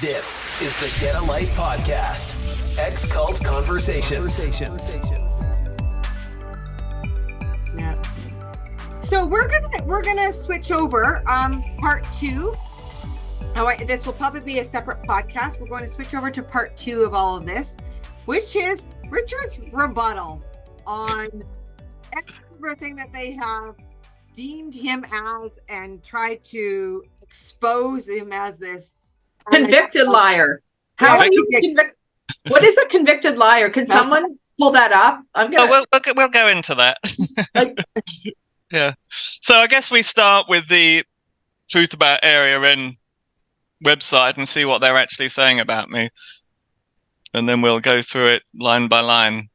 This is the Get a Life podcast. Ex-Cult Conversations. Yeah. So we're gonna switch over. Part two. This will probably be a separate podcast. We're going to switch over to part two of all of this, which is Richard's rebuttal on everything that they have deemed him as and tried to expose him as this convicted liar. How are you what is a convicted liar? Can someone pull that up? We'll go into that. Yeah. So I guess we start with the Truth About Area N website and see what they're actually saying about me, and then we'll go through it line by line.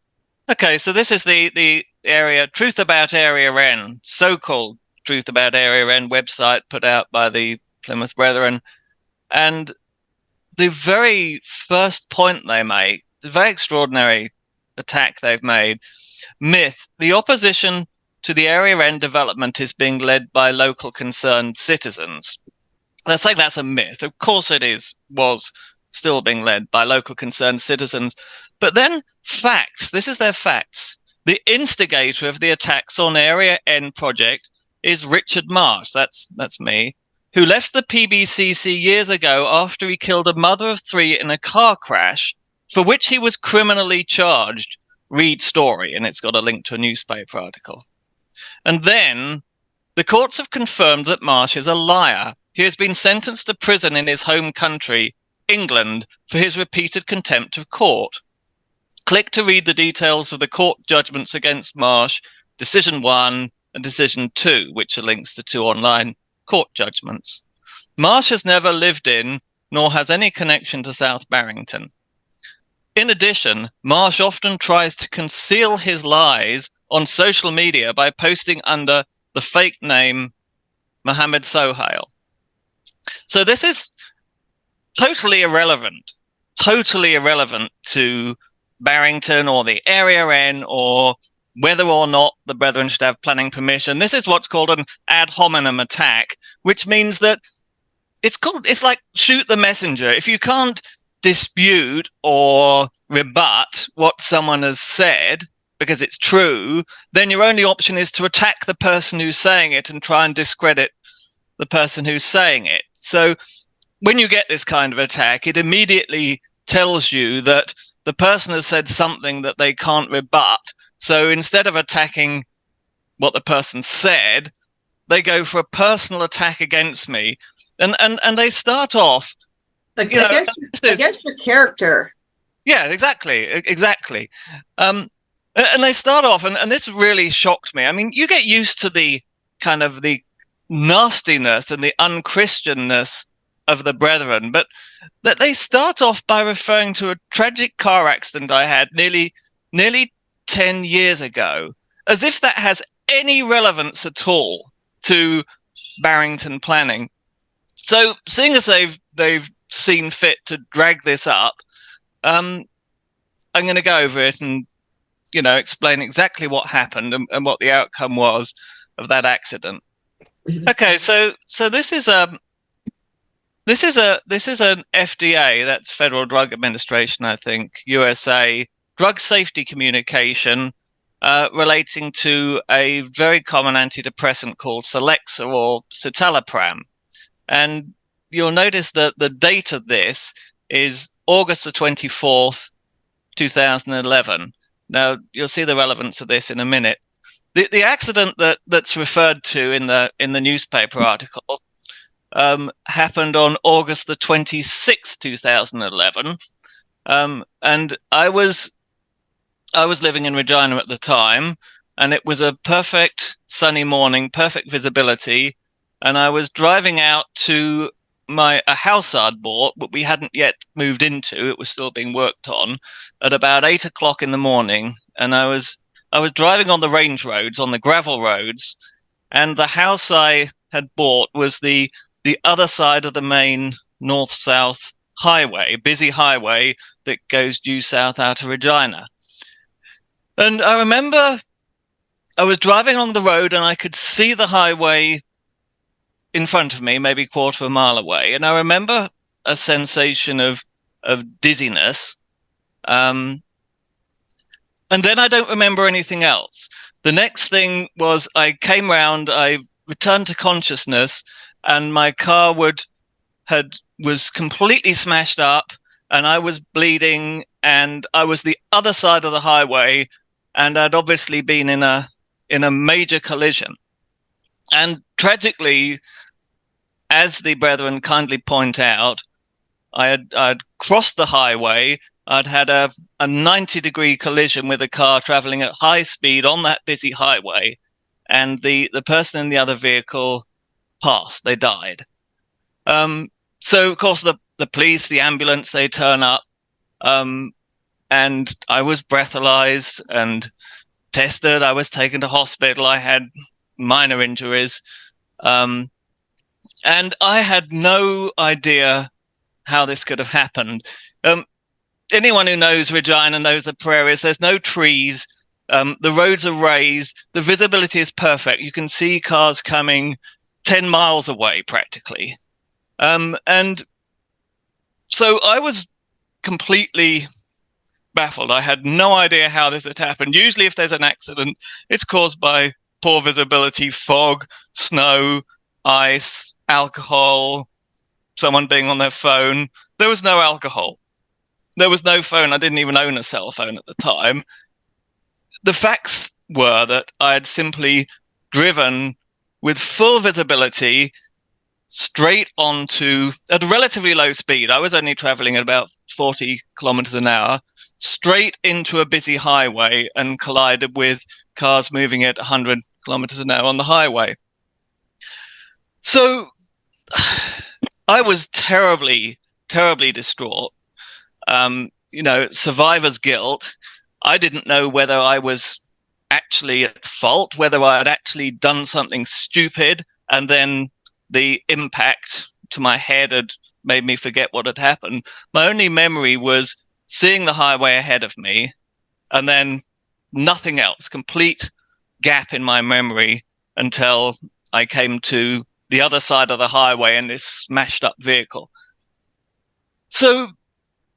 Okay, so this is the area Truth About Area N, so-called Truth About Area N website put out by the Plymouth Brethren. And the very first point they make, the very extraordinary attack they've made, myth, the opposition to the Area N development is being led by local concerned citizens. They're saying that's a myth. Of course it was still being led by local concerned citizens. But then facts, this is their facts. The instigator of the attacks on Area N project is Richard Marsh, that's me, who left the PBCC years ago after he killed a mother of three in a car crash, for which he was criminally charged. Read story, and it's got a link to a newspaper article. And then the courts have confirmed that Marsh is a liar. He has been sentenced to prison in his home country, England, for his repeated contempt of court. Click to read the details of the court judgments against Marsh, Decision 1 and Decision 2, which are links to two online court judgments. Marsh has never lived in, nor has any connection to South Barrington. In addition, Marsh often tries to conceal his lies on social media by posting under the fake name Mohammed Sohail. So this is totally irrelevant to Barrington or the Area N or whether or not the Brethren should have planning permission. This is what's called an ad hominem attack, which means that it's like shoot the messenger. If you can't dispute or rebut what someone has said because it's true, then your only option is to attack the person who's saying it and try and discredit the person who's saying it. So when you get this kind of attack, it immediately tells you that the person has said something that they can't rebut. So instead of attacking what the person said, they go for a personal attack against me. And they start off against your character. Yeah, exactly. And they start off, and this really shocked me. I mean, you get used to the kind of the nastiness and the unchristianness of the Brethren, but that they start off by referring to a tragic car accident I had nearly 10 years ago, as if that has any relevance at all to Barrington planning. So seeing as they've seen fit to drag this up, I'm going to go over it and explain exactly what happened and what the outcome was of that accident. Okay, so this is an FDA, that's Federal Drug Administration, I think, USA, drug safety communication relating to a very common antidepressant called Celexa or citalopram. And you'll notice that the date of this is August the 24th, 2011. Now, you'll see the relevance of this in a minute. The accident that's referred to in the newspaper article happened on August the 26th, 2011. And I was living in Regina at the time, and it was a perfect sunny morning, perfect visibility. And I was driving out to a house I'd bought, but we hadn't yet moved into. It was still being worked on at about 8 o'clock in the morning. And I was driving on the range roads, on the gravel roads, and the house I had bought was the other side of the main north-south highway, busy highway that goes due south out of Regina. And I remember I was driving along the road and I could see the highway in front of me, maybe a quarter of a mile away. And I remember a sensation of dizziness. And then I don't remember anything else. The next thing was I came round, I returned to consciousness, and my car was completely smashed up, and I was bleeding, and I was the other side of the highway, and I'd obviously been in a major collision. And tragically, as the brethren kindly point out, I'd crossed the highway. I'd had a 90-degree collision with a car traveling at high speed on that busy highway, and the person in the other vehicle passed. They died. So, of course, the police, the ambulance, they turn up, and I was breathalyzed and tested. I was taken to hospital. I had minor injuries, and I had no idea how this could have happened. Anyone who knows Regina knows the prairies. There's no trees. The roads are raised. The visibility is perfect. You can see cars coming 10 miles away practically. And so I was completely baffled. I had no idea how this had happened. Usually if there's an accident, it's caused by poor visibility, fog, snow, ice, alcohol, someone being on their phone. There was no alcohol. There was no phone. I didn't even own a cell phone at the time. The facts were that I had simply driven with full visibility straight onto, at a relatively low speed. I was only traveling at about 40 kilometers an hour, straight into a busy highway and collided with cars moving at 100 kilometers an hour on the highway. So I was terribly, terribly distraught. Survivor's guilt. I didn't know whether I was actually at fault, whether I had actually done something stupid, and then the impact to my head had made me forget what had happened. My only memory was seeing the highway ahead of me, and then nothing else, complete gap in my memory until I came to the other side of the highway in this smashed up vehicle. So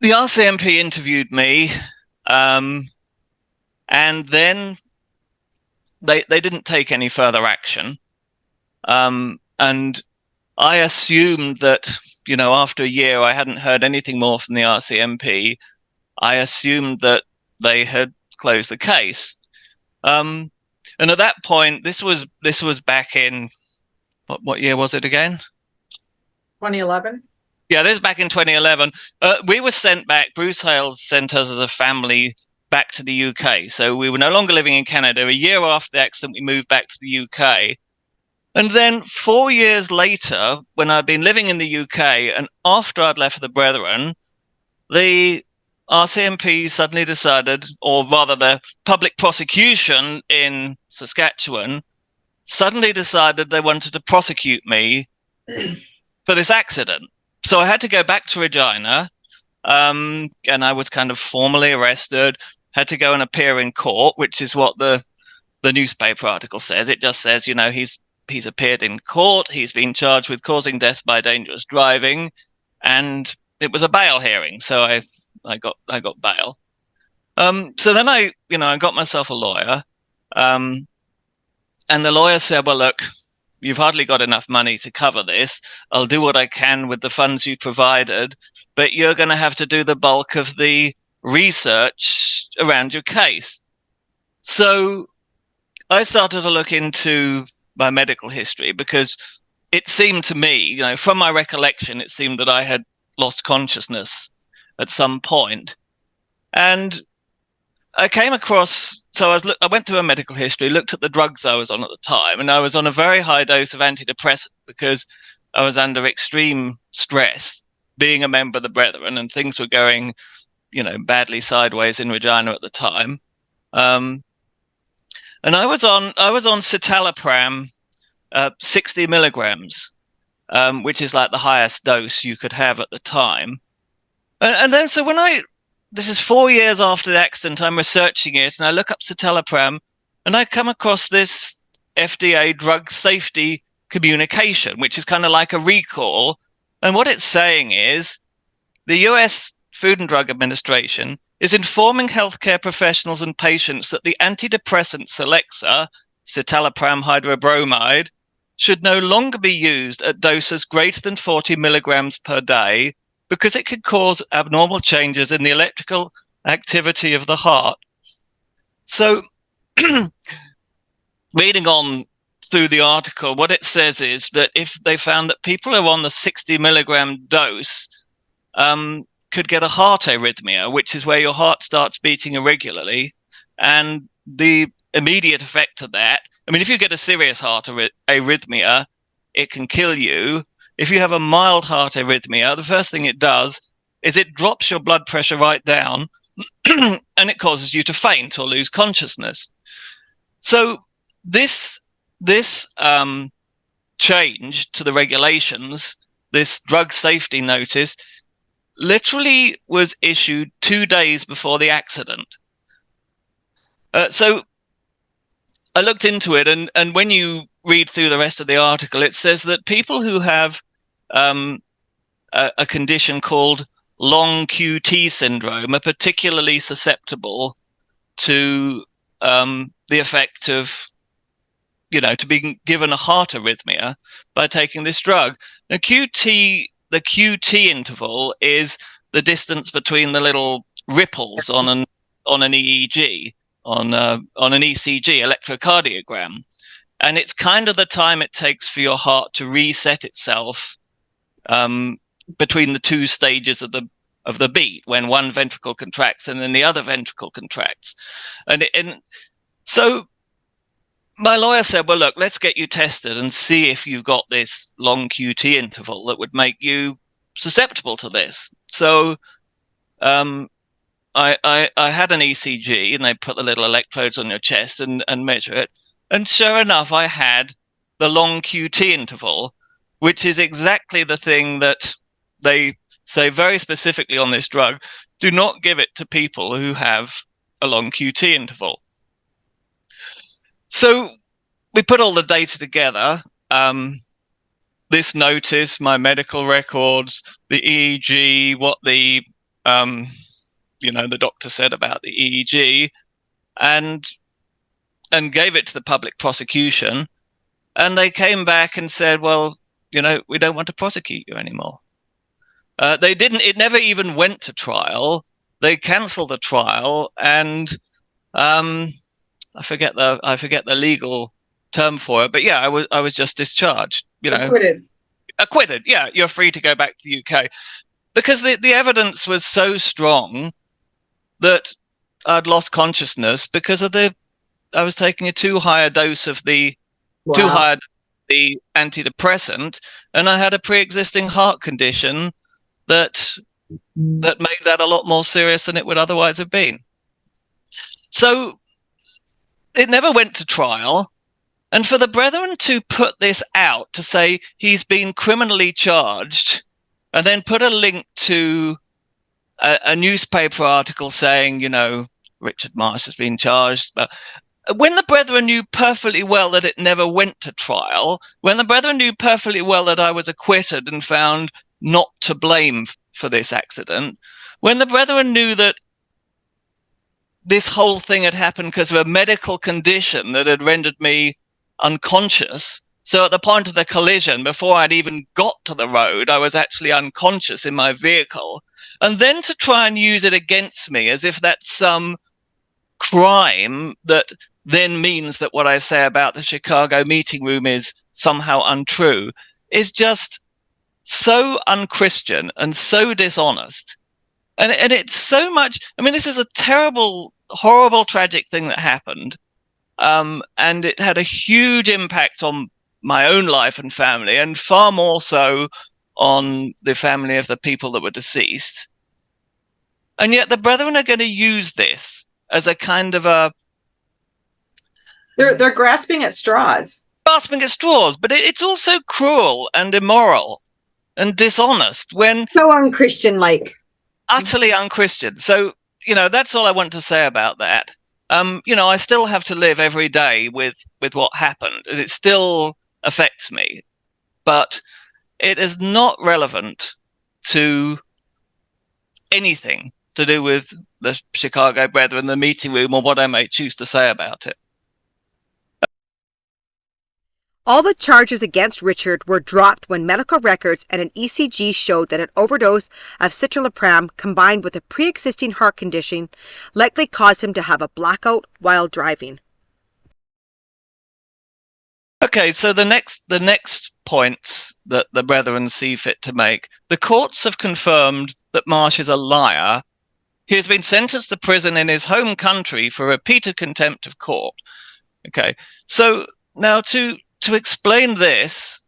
the RCMP interviewed me, and then they didn't take any further action. And I assumed that, after a year, I hadn't heard anything more from the RCMP. I assumed that they had closed the case. And at that point, this was back in, what year was it again? 2011. Yeah, this is back in 2011. We were sent back. Bruce Hales sent us as a family back to the UK. So we were no longer living in Canada. A year after the accident, we moved back to the UK. And then 4 years later, when I'd been living in the UK and after I'd left the Brethren, the RCMP suddenly decided, or rather the public prosecution in Saskatchewan suddenly decided they wanted to prosecute me for this accident. So I had to go back to Regina, and I was kind of formally arrested, had to go and appear in court, which is what the newspaper article says. It just says, he's appeared in court, he's been charged with causing death by dangerous driving, and it was a bail hearing, so I got bail. So then I got myself a lawyer, and the lawyer said, well, look, you've hardly got enough money to cover this. I'll do what I can with the funds you provided, but you're going to have to do the bulk of the research around your case. So I started to look into my medical history because it seemed to me, from my recollection, it seemed that I had lost consciousness at some point. And I came across, I went to a medical history, looked at the drugs I was on at the time, and I was on a very high dose of antidepressant because I was under extreme stress being a member of the Brethren, and things were going, badly sideways in Regina at the time. And I was on citalopram, 60 milligrams, which is like the highest dose you could have at the time. And then, so this is 4 years after the accident, I'm researching it, and I look up citalopram, and I come across this FDA drug safety communication, which is kind of like a recall And what it's saying is the US Food and Drug Administration is informing healthcare professionals and patients that the antidepressant Celexa, citalopram hydrobromide, should no longer be used at doses greater than 40 milligrams per day because it could cause abnormal changes in the electrical activity of the heart. So, reading on through the article, what it says is that if they found that people who are on the 60 milligram dose could get a heart arrhythmia, which is where your heart starts beating irregularly, and the immediate effect of that, I mean, if you get a serious heart arrhythmia, it can kill you. If you have a mild heart arrhythmia, the first thing it does is it drops your blood pressure right down and it causes you to faint or lose consciousness. So this change to the regulations, this drug safety notice, literally was issued 2 days before the accident. So I looked into it, and when you read through the rest of the article, it says that people who have a condition called long QT syndrome are particularly susceptible to the effect of, to being given a heart arrhythmia by taking this drug. Now, the QT interval is the distance between the little ripples on an EEG, on an ECG, electrocardiogram, and it's kind of the time it takes for your heart to reset itself between the two stages of the beat, when one ventricle contracts and then the other ventricle contracts, and so my lawyer said, well, look, let's get you tested and see if you've got this long QT interval that would make you susceptible to this. So I had an ECG, and they put the little electrodes on your chest and measure it. And sure enough, I had the long QT interval, which is exactly the thing that they say very specifically on this drug. Do not give it to people who have a long QT interval. So we put all the data together, this notice, my medical records, the EEG, what the doctor said about the EEG, and gave it to the public prosecution. And they came back and said, well, we don't want to prosecute you anymore. They didn't. It never even went to trial. They cancelled the trial, and I forget the legal term for it, but yeah, I was just discharged. Acquitted. Yeah, you're free to go back to the UK, because the evidence was so strong that I'd lost consciousness because I was taking a too high a dose of the antidepressant, and I had a pre-existing heart condition that made that a lot more serious than it would otherwise have been. So it never went to trial. And for the brethren to put this out, to say he's been criminally charged, and then put a link to a newspaper article saying, Richard Marsh has been charged. But when the brethren knew perfectly well that it never went to trial, when the brethren knew perfectly well that I was acquitted and found not to blame for this accident, when the brethren knew that this whole thing had happened because of a medical condition that had rendered me unconscious. So at the point of the collision, before I'd even got to the road, I was actually unconscious in my vehicle. And then to try and use it against me as if that's some crime that then means that what I say about the Chicago meeting room is somehow untrue is just so unchristian and so dishonest. And it's so much, this is a terrible, horrible, tragic thing that happened. And it had a huge impact on my own life and family, and far more so on the family of the people that were deceased. And yet the brethren are going to use this as a kind of a... They're grasping at straws. Grasping at straws, but it's also cruel and immoral and dishonest when... So unchristian-like. Utterly unchristian. So, that's all I want to say about that. I still have to live every day with what happened, and it still affects me. But it is not relevant to anything to do with the Chicago Brethren, the meeting room, or what I may choose to say about it. All the charges against Richard were dropped when medical records and an ECG showed that an overdose of citalopram combined with a pre-existing heart condition likely caused him to have a blackout while driving. Okay, so the next points that the Brethren see fit to make. The courts have confirmed that Marsh is a liar. He has been sentenced to prison in his home country for repeated contempt of court. Okay, so now to explain this,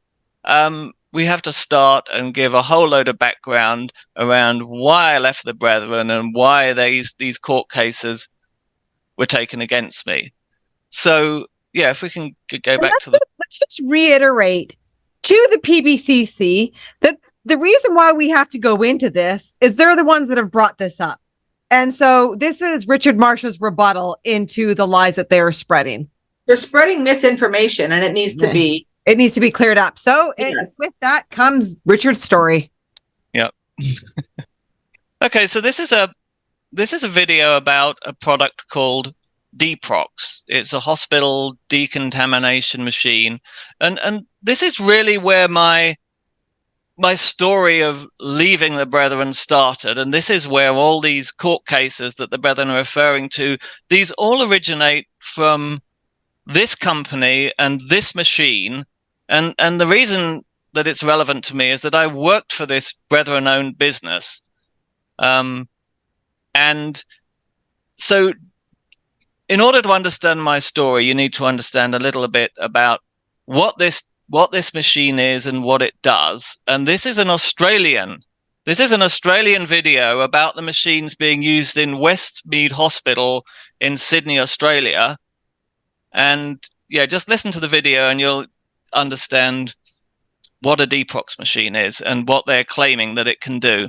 we have to start and give a whole load of background around why I left the Brethren and why these court cases were taken against me. So, yeah, if we can go back to the... Let's just reiterate to the PBCC that the reason why we have to go into this is they're the ones that have brought this up. And so this is Richard Marsh's rebuttal into the lies that they are spreading. They're spreading misinformation, and it needs to be cleared up. So with that comes Richard's story. Yep. Okay, so this is a video about a product called Deprox. It's a hospital decontamination machine, and this is really where my story of leaving the Brethren started, and this is where all these court cases that the Brethren are referring to, these all originate from this company and this machine, and the reason that it's relevant to me is that I worked for this Brethren-owned business, and so in order to understand my story, you need to understand a little bit about what this machine is and what it does. And this is an Australian video about the machines being used in Westmead Hospital in Sydney, Australia. And yeah, just listen to the video and you'll understand what a Deprox machine is and what they're claiming that it can do.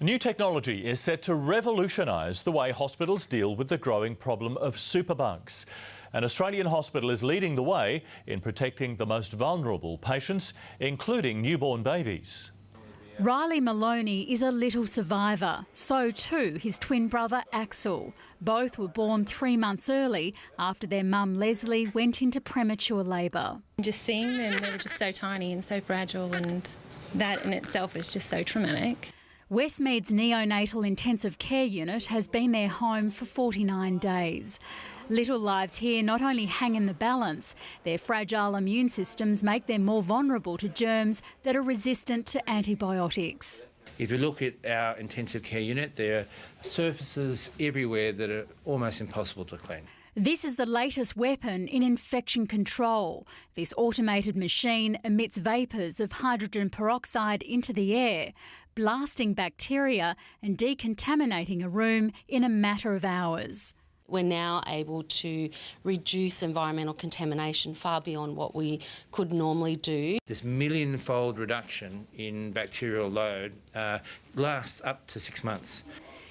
New technology is set to revolutionise the way hospitals deal with the growing problem of superbugs. An Australian hospital is leading the way in protecting the most vulnerable patients, including newborn babies. Riley Maloney is a little survivor. So too his twin brother Axel. Both were born 3 months early after their mum Leslie went into premature labour. Just seeing them, they were just so tiny and so fragile, and that in itself is just so traumatic. Westmead's neonatal intensive care unit has been their home for 49 days. Little lives here not only hang in the balance, their fragile immune systems make them more vulnerable to germs that are resistant to antibiotics. If you look at our intensive care unit, there are surfaces everywhere that are almost impossible to clean. This is the latest weapon in infection control. This automated machine emits vapours of hydrogen peroxide into the air, blasting bacteria and decontaminating a room in a matter of hours. We're now able to reduce environmental contamination far beyond what we could normally do. This million-fold reduction in bacterial load lasts up to 6 months.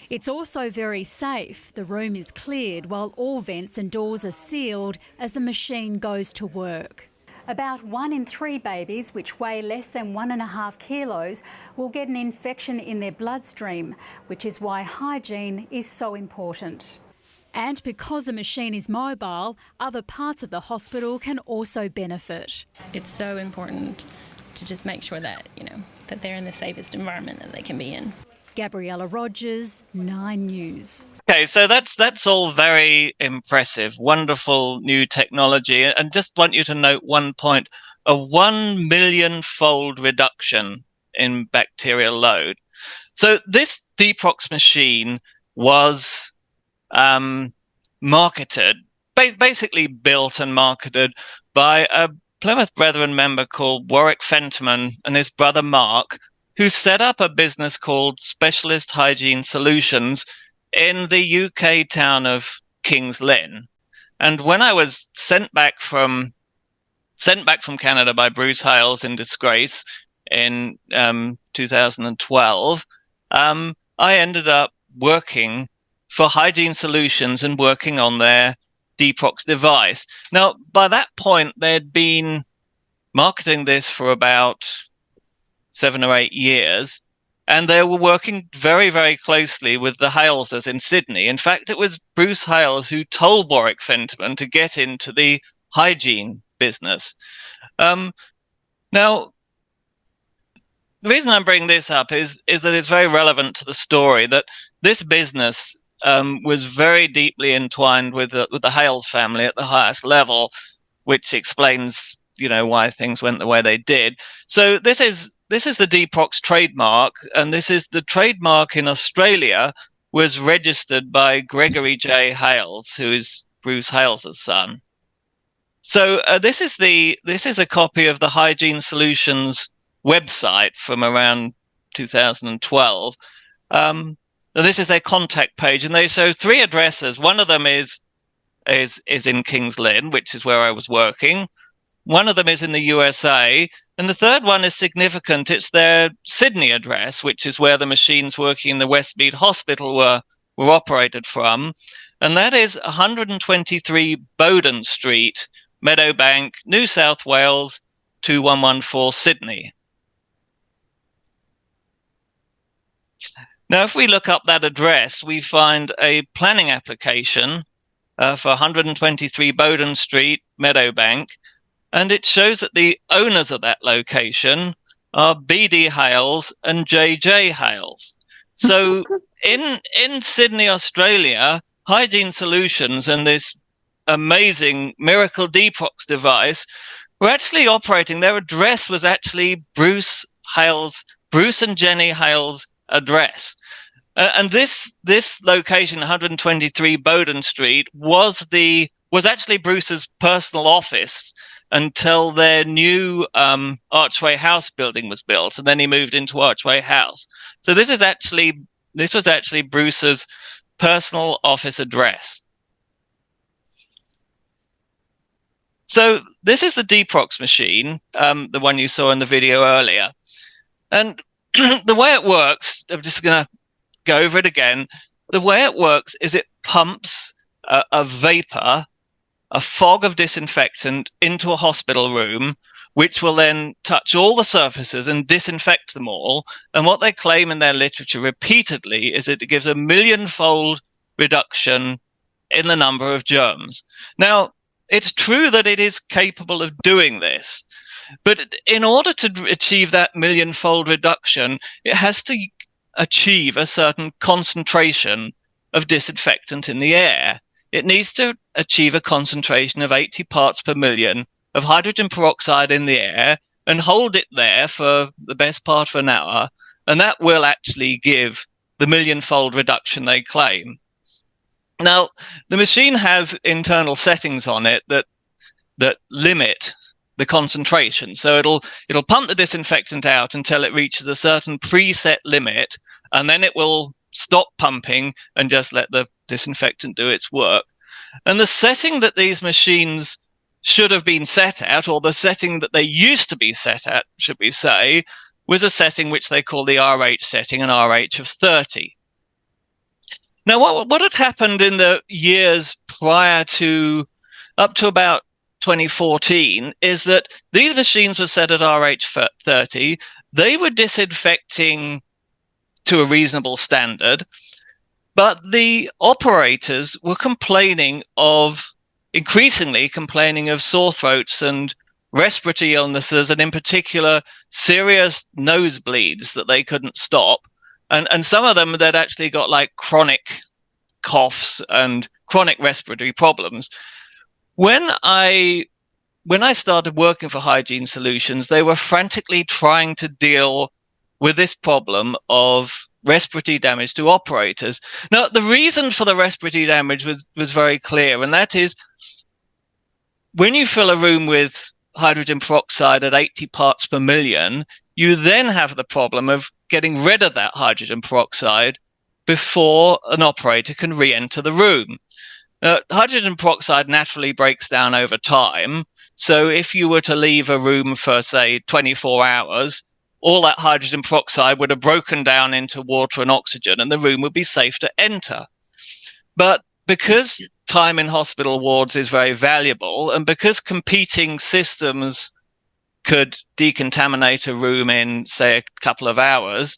It's also very safe. The room is cleared while all vents and doors are sealed as the machine goes to work. About 1 in 3 babies, which weigh less than 1.5 kilos, will get an infection in their bloodstream, which is why hygiene is so important. And because the machine is mobile, other parts of the hospital can also benefit. It's so important to just make sure that, that they're in the safest environment that they can be in. Gabriella Rogers, 9 News. Okay, so that's all very impressive, wonderful new technology. And just want you to note one point, a 1 million-fold reduction in bacterial load. So this Deprox machine was marketed, basically built and marketed by a Plymouth Brethren member called Warwick Fentiman and his brother Mark, who set up a business called Specialist Hygiene Solutions in the UK town of Kings Lynn. And when I was sent back from Canada by Bruce Hales in disgrace in 2012, I ended up working for Hygiene Solutions and working on their Deprox device. Now, by that point, there'd been marketing this for about 7 or 8 years. And they were working very, very closely with the Haleses in Sydney. In fact, it was Bruce Hales who told Warwick Fentiman to get into the hygiene business. Now, the reason I'm bringing this up is that it's very relevant to the story, that this business was very deeply entwined with the Hales family at the highest level, which explains, why things went the way they did. So this is the Deprox trademark, and this is the trademark in Australia was registered by Gregory J. Hales, who is Bruce Hales' son. So this is a copy of the Hygiene Solutions website from around 2012. And this is their contact page, and they show 3 addresses. One of them is in Kings Lynn, which is where I was working. One of them is in the USA, and the third one is significant. It's their Sydney address, which is where the machines working in the Westmead Hospital were operated from, and that is 123 Bowden Street, Meadowbank, New South Wales, 2114 Sydney. Now, if we look up that address, we find a planning application for 123 Bowden Street, Meadowbank, and it shows that the owners of that location are B.D. Hales and J.J. Hales. So in Sydney, Australia, Hygiene Solutions and this amazing miracle Deprox device were actually operating. Their address was actually Bruce and Jenny Hales' address. And this location, 123 Bowden Street, was actually Bruce's personal office until their new Archway House building was built, and then he moved into Archway House. So this was actually Bruce's personal office address. So this is the Deprox machine, the one you saw in the video earlier. And the way it works, I'm just going to go over it again. The way it works is it pumps a vapor, a fog of disinfectant into a hospital room, which will then touch all the surfaces and disinfect them all. And what they claim in their literature repeatedly is that it gives a 1,000,000-fold reduction in the number of germs. Now, it's true that it is capable of doing this, but in order to achieve that 1,000,000-fold reduction, it has to achieve a certain concentration of disinfectant in the air. It needs to achieve a concentration of 80 parts per million of hydrogen peroxide in the air and hold it there for the best part of an hour, and that will actually give the 1,000,000-fold reduction they claim. Now, the machine has internal settings on it that limit the concentration. So it'll pump the disinfectant out until it reaches a certain preset limit, and then it will stop pumping and just let the disinfectant do its work. And the setting that these machines should have been set at, or the setting that they used to be set at, should we say, was a setting which they call the RH setting, an RH of 30. Now, what had happened in the years prior to, up to about 2014, is that these machines were set at RH 30. They were disinfecting to a reasonable standard, but the operators were increasingly complaining of sore throats and respiratory illnesses, and in particular, serious nosebleeds that they couldn't stop. And some of them that actually got like chronic coughs and chronic respiratory problems. When I started working for Hygiene Solutions, they were frantically trying to deal with this problem of respiratory damage to operators. Now, the reason for the respiratory damage was very clear, and that is when you fill a room with hydrogen peroxide at 80 parts per million, you then have the problem of getting rid of that hydrogen peroxide before an operator can re-enter the room. Hydrogen peroxide naturally breaks down over time. So if you were to leave a room for, say, 24 hours, all that hydrogen peroxide would have broken down into water and oxygen, and the room would be safe to enter. But because time in hospital wards is very valuable, and because competing systems could decontaminate a room in, say, a couple of hours,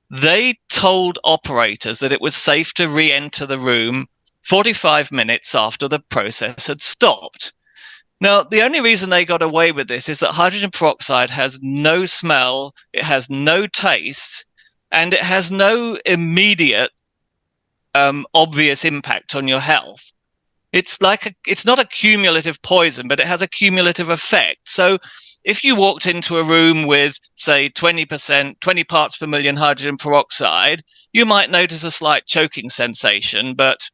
they told operators that it was safe to re-enter the room 45 minutes after the process had stopped. Now, the only reason they got away with this is that hydrogen peroxide has no smell, it has no taste, and it has no immediate obvious impact on your health. It's not a cumulative poison, but it has a cumulative effect. So if you walked into a room with, say, 20 parts per million hydrogen peroxide, you might notice a slight choking sensation, but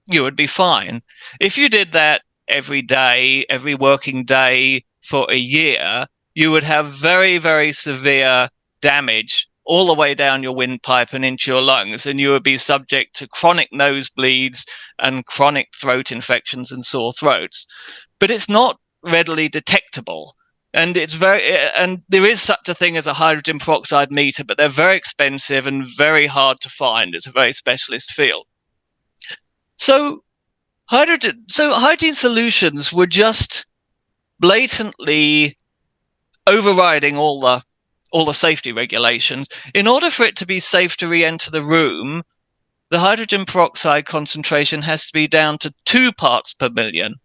you would be fine. If you did that every day, every working day for a year, you would have very, very severe damage all the way down your windpipe and into your lungs, and you would be subject to chronic nosebleeds and chronic throat infections and sore throats. But it's not readily detectable, and there is such a thing as a hydrogen peroxide meter, but they're very expensive and very hard to find. It's a very specialist field. So hygiene solutions were just blatantly overriding all the safety regulations. In order for it to be safe to re-enter the room, the hydrogen peroxide concentration has to be down to 2 parts per million.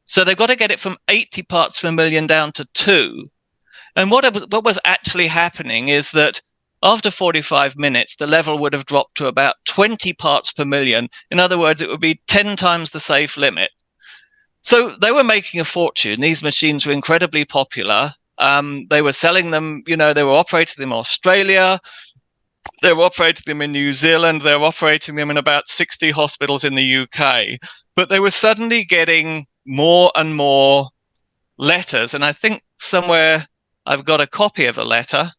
So they've got to get it from 80 parts per million down to 2. And what was actually happening is that after 45 minutes, the level would have dropped to about 20 parts per million. In other words, it would be 10 times the safe limit. So they were making a fortune. These machines were incredibly popular. They were selling them, they were operating them in Australia, they were operating them in New Zealand, they were operating them in about 60 hospitals in the UK. But they were suddenly getting more and more letters. And I think somewhere I've got a copy of a letter.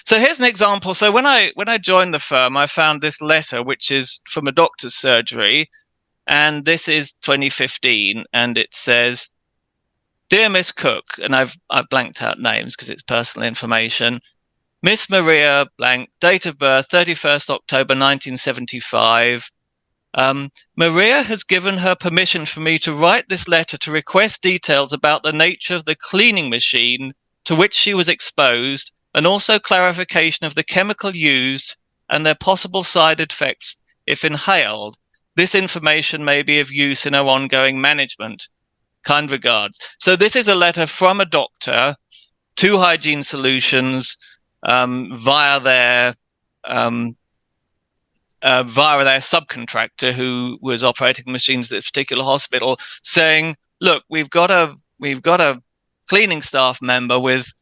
So here's an example. So when I joined the firm, I found this letter, which is from a doctor's surgery. And this is 2015. And it says, "Dear Miss Cook," and I've blanked out names because it's personal information. "Miss Maria blank, date of birth 31st October 1975. Maria has given her permission for me to write this letter to request details about the nature of the cleaning machine to which she was exposed, and also clarification of the chemical used and their possible side effects if inhaled. This information may be of use in our ongoing management. Kind regards." So this is a letter from a doctor to Hygiene Solutions via their subcontractor who was operating the machines at this particular hospital, saying, "Look, we've got a cleaning staff member with,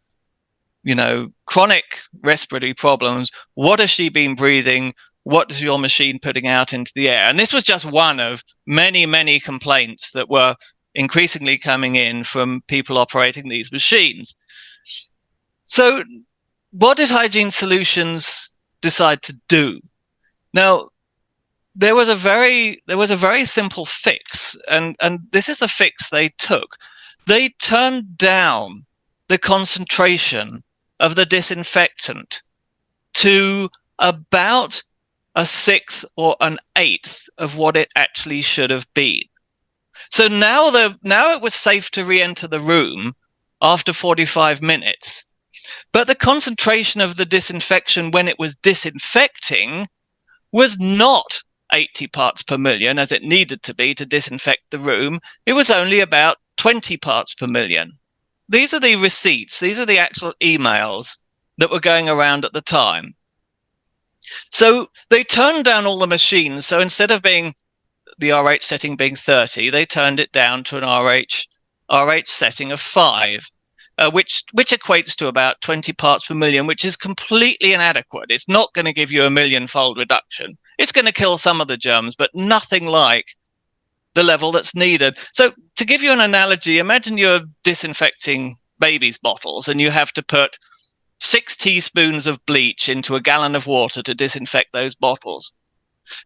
chronic respiratory problems. What has she been breathing? What is your machine putting out into the air?" And this was just one of many, many complaints that were increasingly coming in from people operating these machines. So what did Hygiene Solutions decide to do? Now, there was a very simple fix, and this is the fix they took. They turned down the concentration of the disinfectant to about a sixth or an eighth of what it actually should have been. So now it was safe to re-enter the room after 45 minutes. But the concentration of the disinfection when it was disinfecting was not 80 parts per million as it needed to be to disinfect the room. It was only about 20 parts per million. These are the receipts. These are the actual emails that were going around at the time. So they turned down all the machines. So instead of the RH setting being 30, they turned it down to an RH setting of 5, which equates to about 20 parts per million, which is completely inadequate. It's not going to give you a million-fold reduction. It's going to kill some of the germs, but nothing like the level that's needed. So to give you an analogy, imagine you're disinfecting babies' bottles and you have to put 6 teaspoons of bleach into a gallon of water to disinfect those bottles.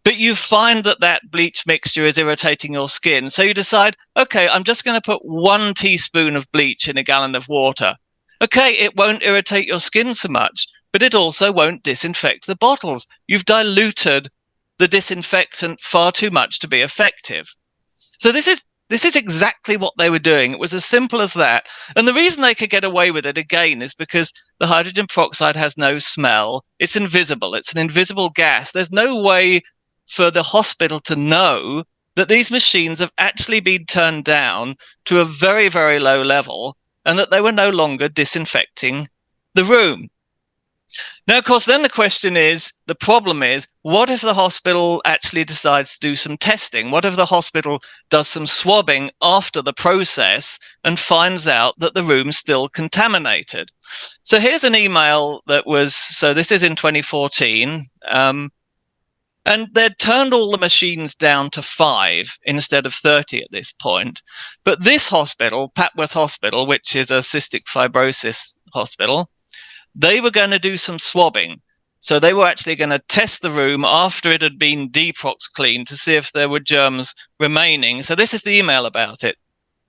But you find that bleach mixture is irritating your skin. So you decide, okay, I'm just going to put 1 teaspoon of bleach in a gallon of water. Okay, it won't irritate your skin so much, but it also won't disinfect the bottles. You've diluted the disinfectant far too much to be effective. So this This is exactly what they were doing. It was as simple as that. And the reason they could get away with it, again, is because the hydrogen peroxide has no smell. It's invisible. It's an invisible gas. There's no way for the hospital to know that these machines have actually been turned down to a very, very low level and that they were no longer disinfecting the room. Now, of course, then the question is, the problem is, what if the hospital actually decides to do some testing? What if the hospital does some swabbing after the process and finds out that the room's still contaminated? So here's an email that was, so this is in 2014, and they'd turned all the machines down to 5 instead of 30 at this point. But this hospital, Papworth Hospital, which is a cystic fibrosis hospital, they were going to do some swabbing. So they were actually going to test the room after it had been Deprox cleaned to see if there were germs remaining. So this is the email about it.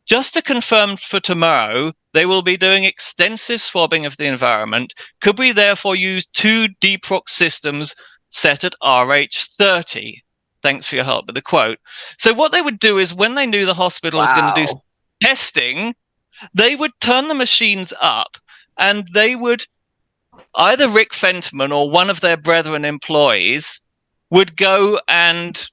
Just to confirm for tomorrow, they will be doing extensive swabbing of the environment. Could we therefore use 2 Deprox systems set at RH30? Thanks for your help with the quote. So what they would do is when they knew the hospital was going to do some testing, they would turn the machines up and they would, either Rick Fentman or one of their brethren employees would go and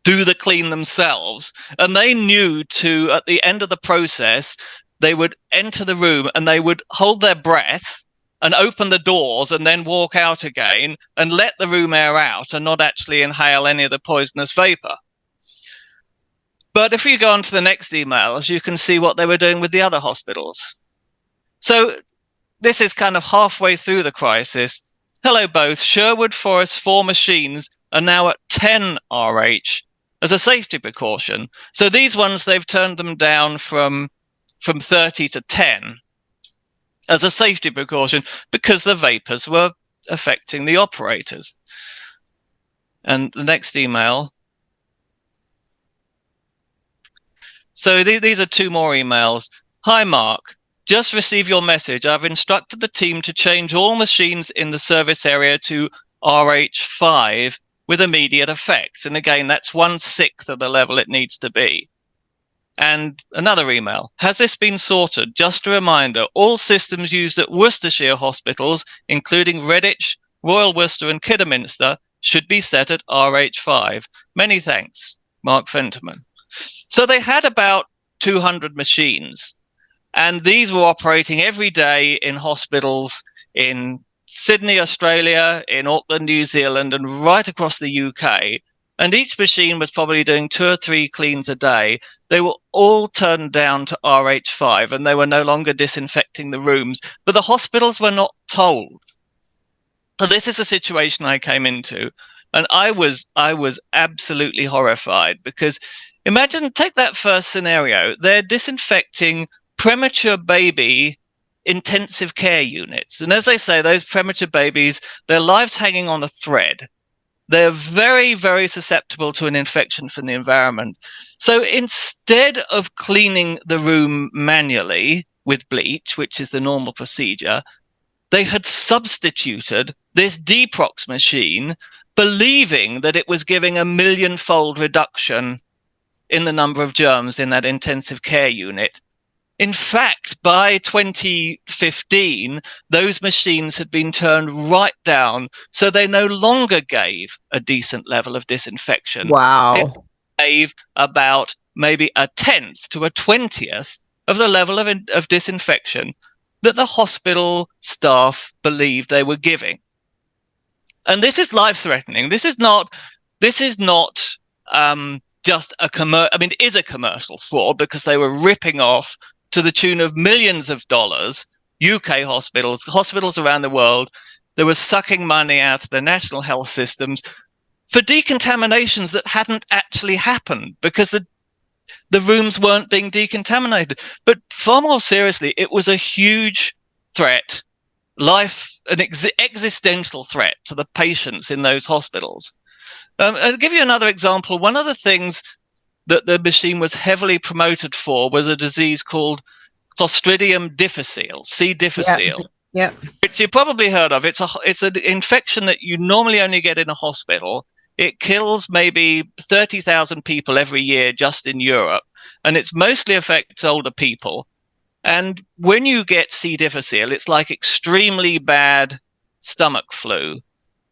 do the clean themselves. And they knew to, at the end of the process, they would enter the room and they would hold their breath and open the doors and then walk out again and let the room air out and not actually inhale any of the poisonous vapor. But if you go on to the next emails, you can see what they were doing with the other hospitals. So this is kind of halfway through the crisis. Hello, both. Sherwood Forest 4 machines are now at 10 RH as a safety precaution. So these ones, they've turned them down from 30 to 10 as a safety precaution because the vapors were affecting the operators. And the next email. So these are 2 more emails. Hi, Mark. Just received your message. I've instructed the team to change all machines in the service area to RH5 with immediate effect. And again, that's 1/6 of the level it needs to be. And another email. Has this been sorted? Just a reminder, all systems used at Worcestershire hospitals, including Redditch, Royal Worcester and Kidderminster, should be set at RH5. Many thanks, Mark Fenterman. So they had about 200 machines. And these were operating every day in hospitals in Sydney, Australia, in Auckland, New Zealand, and right across the UK. And each machine was probably doing 2 or 3 cleans a day. They were all turned down to RH5 and they were no longer disinfecting the rooms. But the hospitals were not told. So this is the situation I came into. And I was absolutely horrified because imagine, take that first scenario. They're disinfecting premature baby intensive care units. And as they say, those premature babies, their lives hanging on a thread. They're very, very susceptible to an infection from the environment. So instead of cleaning the room manually with bleach, which is the normal procedure, they had substituted this Deprox machine, believing that it was giving a 1,000,000-fold reduction in the number of germs in that intensive care unit. In fact, by 2015, those machines had been turned right down, so they no longer gave a decent level of disinfection. Wow. It gave about maybe 1/10 to 1/20th of the level of disinfection that the hospital staff believed they were giving. And this is life-threatening. This is not just a commercial. I mean, it is a commercial fraud because they were ripping off to the tune of millions of dollars, UK hospitals around the world. They were sucking money out of the national health systems for decontaminations that hadn't actually happened because the rooms weren't being decontaminated. But far more seriously, it was a huge threat, an existential threat to the patients in those hospitals. I'll give you another example. One of the things that the machine was heavily promoted for was a disease called Clostridium difficile, C. difficile, which you probably heard of. It's an infection that you normally only get in a hospital. It kills maybe 30,000 people every year just in Europe. and it mostly affects older people. And when you get C. difficile, it's like extremely bad stomach flu.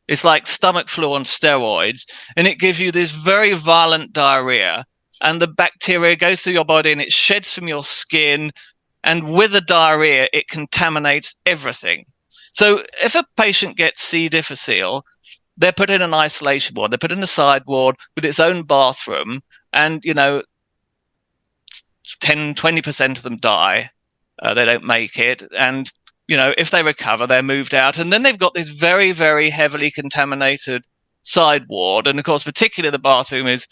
It's like stomach flu on steroids, and it gives you this very violent diarrhea, and the bacteria goes through your body and it sheds from your skin, and with the diarrhea, it contaminates everything. So if a patient gets C. difficile, they're put in an isolation ward, they're put in a side ward with its own bathroom, and, 10-20% of them die. They don't make it. And, if they recover, they're moved out. And then they've got this very, very heavily contaminated side ward. And of course, particularly the bathroom is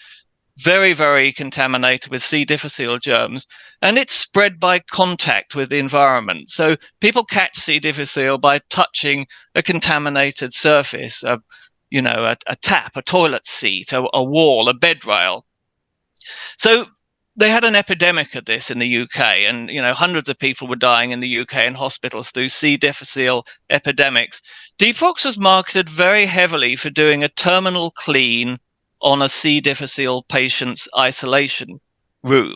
very, very contaminated with C. difficile germs. And it's spread by contact with the environment. So people catch C. difficile by touching a contaminated surface, a tap, a toilet seat, a wall, a bed rail. So they had an epidemic of this in the UK, and hundreds of people were dying in the UK in hospitals through C. difficile epidemics. Deprox was marketed very heavily for doing a terminal clean on a C. difficile patient's isolation room.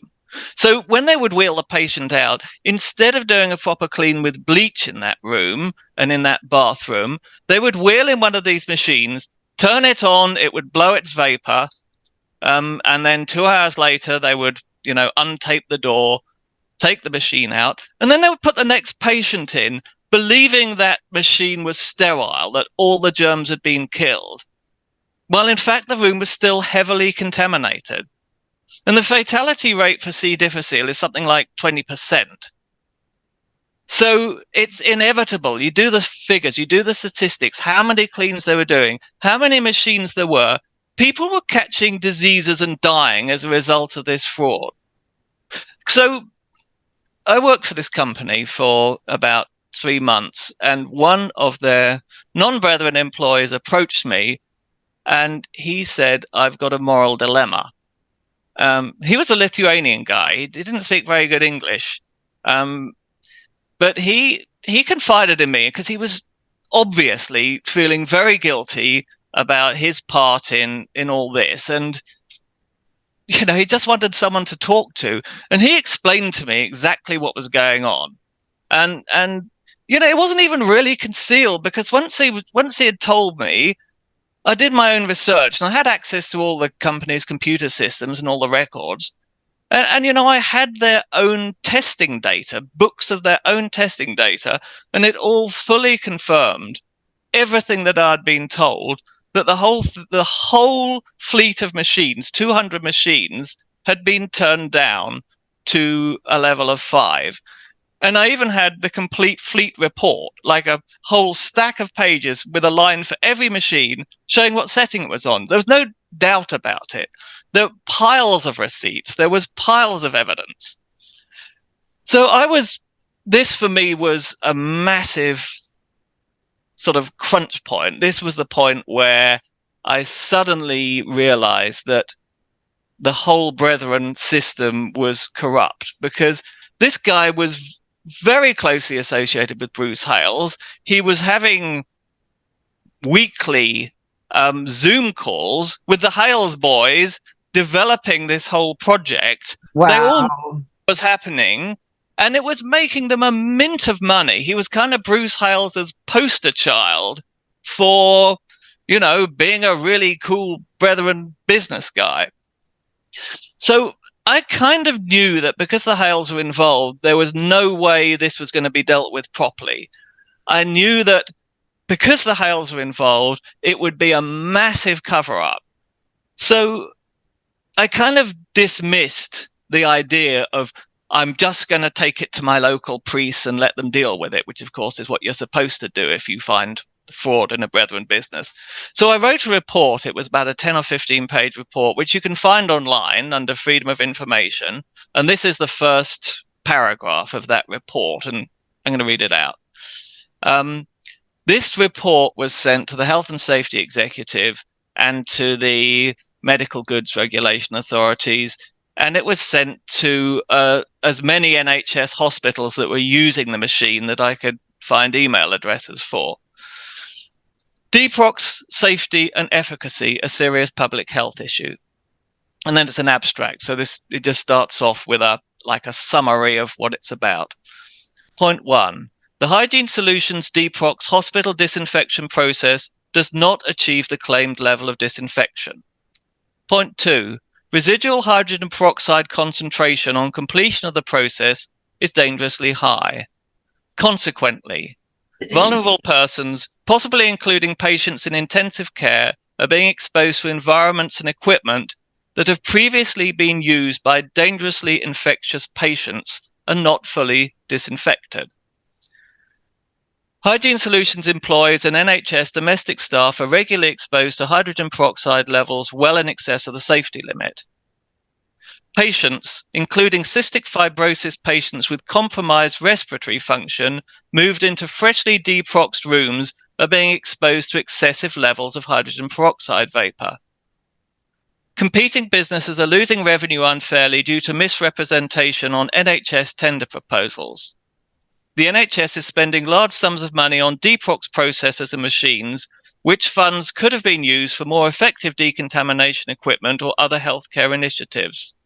So when they would wheel the patient out, instead of doing a proper clean with bleach in that room and in that bathroom, they would wheel in one of these machines, turn it on, it would blow its vapor, and then 2 hours later they would untape the door, take the machine out, and then they would put the next patient in, believing that machine was sterile, that all the germs had been killed. Well, in fact, the room was still heavily contaminated. And the fatality rate for C. difficile is something like 20%. So it's inevitable. You do the figures, you do the statistics, how many cleans they were doing, how many machines there were. People were catching diseases and dying as a result of this fraud. So I worked for this company for about 3 months, and one of their non-brethren employees approached me, and he said, "I've got a moral dilemma." He was a Lithuanian guy. He didn't speak very good English, but he confided in me because he was obviously feeling very guilty about his part in all this, and he just wanted someone to talk to, and he explained to me exactly what was going on, and it wasn't even really concealed, because once he had told me, I did my own research, and I had access to all the company's computer systems and all the records, and I had their own testing data, books of their own testing data, and it all fully confirmed everything that I'd been told, that the whole fleet of machines, 200 machines, had been turned down to a level of 5. And I even had the complete fleet report, like a whole stack of pages with a line for every machine showing what setting it was on. There was no doubt about it. There were piles of receipts. There was piles of evidence. So this for me was a massive sort of crunch point. This was the point where I suddenly realized that the whole Brethren system was corrupt, because this guy was very closely associated with Bruce Hales. He was having weekly Zoom calls with the Hales boys, developing this whole project. Wow. They all knew what was happening, and it was making them a mint of money. He was kind of Bruce Hales's poster child for, being a really cool Brethren business guy. So I kind of knew that because the Hales were involved, there was no way this was going to be dealt with properly. I knew that because the Hales were involved, it would be a massive cover-up. So I kind of dismissed the idea of, I'm just going to take it to my local priests and let them deal with it, which of course is what you're supposed to do if you find fraud in a Brethren business. So I wrote a report. It was about a 10 or 15 page report, which you can find online under Freedom of Information. And this is the first paragraph of that report, and I'm going to read it out. This report was sent to the Health and Safety Executive and to the Medical Goods Regulation Authorities, and it was sent to as many NHS hospitals that were using the machine that I could find email addresses for. Deprox safety and efficacy, a serious public health issue. And then it's an abstract. So it just starts off with a summary of what it's about. Point 1. The Hygiene Solutions Deprox hospital disinfection process does not achieve the claimed level of disinfection. Point 2. Residual hydrogen peroxide concentration on completion of the process is dangerously high. Consequently, vulnerable persons, possibly including patients in intensive care, are being exposed to environments and equipment that have previously been used by dangerously infectious patients and not fully disinfected. Hygiene Solutions employees and NHS domestic staff are regularly exposed to hydrogen peroxide levels well in excess of the safety limit. Patients, including cystic fibrosis patients with compromised respiratory function, moved into freshly deproxed rooms, are being exposed to excessive levels of hydrogen peroxide vapor. Competing businesses are losing revenue unfairly due to misrepresentation on NHS tender proposals. The NHS is spending large sums of money on Deprox processors and machines, which funds could have been used for more effective decontamination equipment or other healthcare initiatives.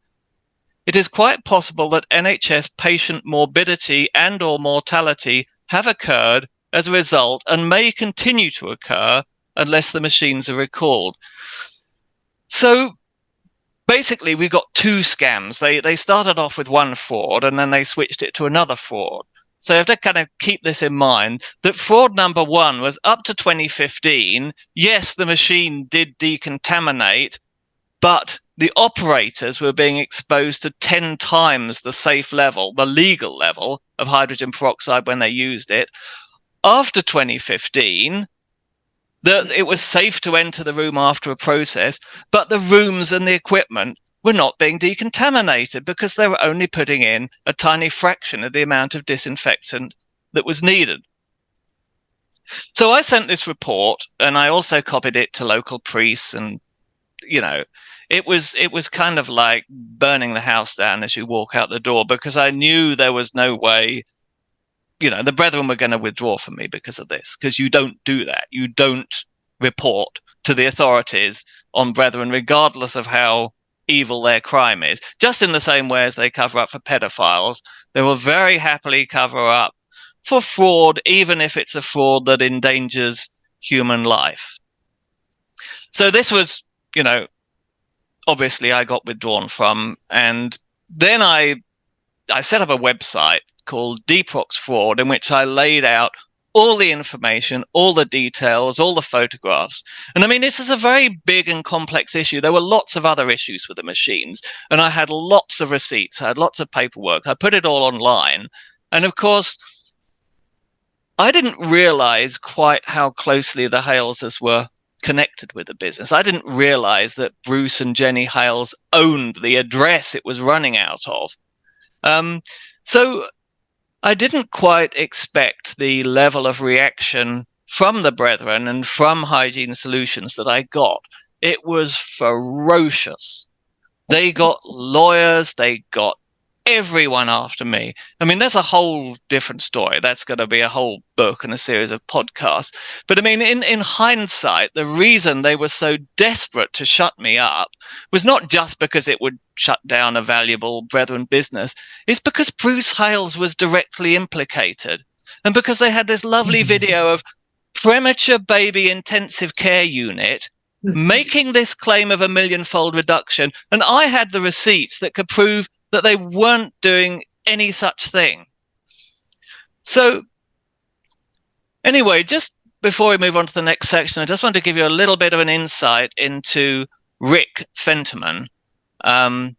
It is quite possible that NHS patient morbidity and/or mortality have occurred as a result and may continue to occur unless the machines are recalled. So basically, we got two scams. They started off with one fraud and then they switched it to another fraud. So you have to kind of keep this in mind, that fraud number 1 was up to 2015. Yes, the machine did decontaminate, but the operators were being exposed to 10 times the safe level, the legal level of hydrogen peroxide when they used it. After 2015, it was safe to enter the room after a process, but the rooms and the equipment were not being decontaminated because they were only putting in a tiny fraction of the amount of disinfectant that was needed. So I sent this report and I also copied it to local priests, and it was kind of like burning the house down as you walk out the door, because I knew there was no way, the brethren were going to withdraw from me because of this, because you don't do that. You don't report to the authorities on brethren, regardless of how evil their crime is. Just in the same way as they cover up for pedophiles, they will very happily cover up for fraud, even if it's a fraud that endangers human life. So this was, obviously I got withdrawn from, and then I set up a website called Deprox Fraud, in which I laid out all the information, all the details, all the photographs. And I mean, this is a very big and complex issue. There were lots of other issues with the machines, and I had lots of receipts, I had lots of paperwork. I put it all online. And of course, I didn't realize quite how closely the Haleses were connected with the business. I didn't realize that Bruce and Jenny Hales owned the address it was running out of. So I didn't quite expect the level of reaction from the brethren and from Hygiene Solutions that I got. It was ferocious. They got lawyers, they got everyone after me. I mean, there's a whole different story. That's going to be a whole book and a series of podcasts. But I mean, in hindsight, the reason they were so desperate to shut me up was not just because it would shut down a valuable brethren business. It's because Bruce Hales was directly implicated. And because they had this lovely video of premature baby intensive care unit making this claim of 1 million-fold reduction. And I had the receipts that could prove that they weren't doing any such thing. So anyway, just before we move on to the next section, I just want to give you a little bit of an insight into Rick Fentiman. A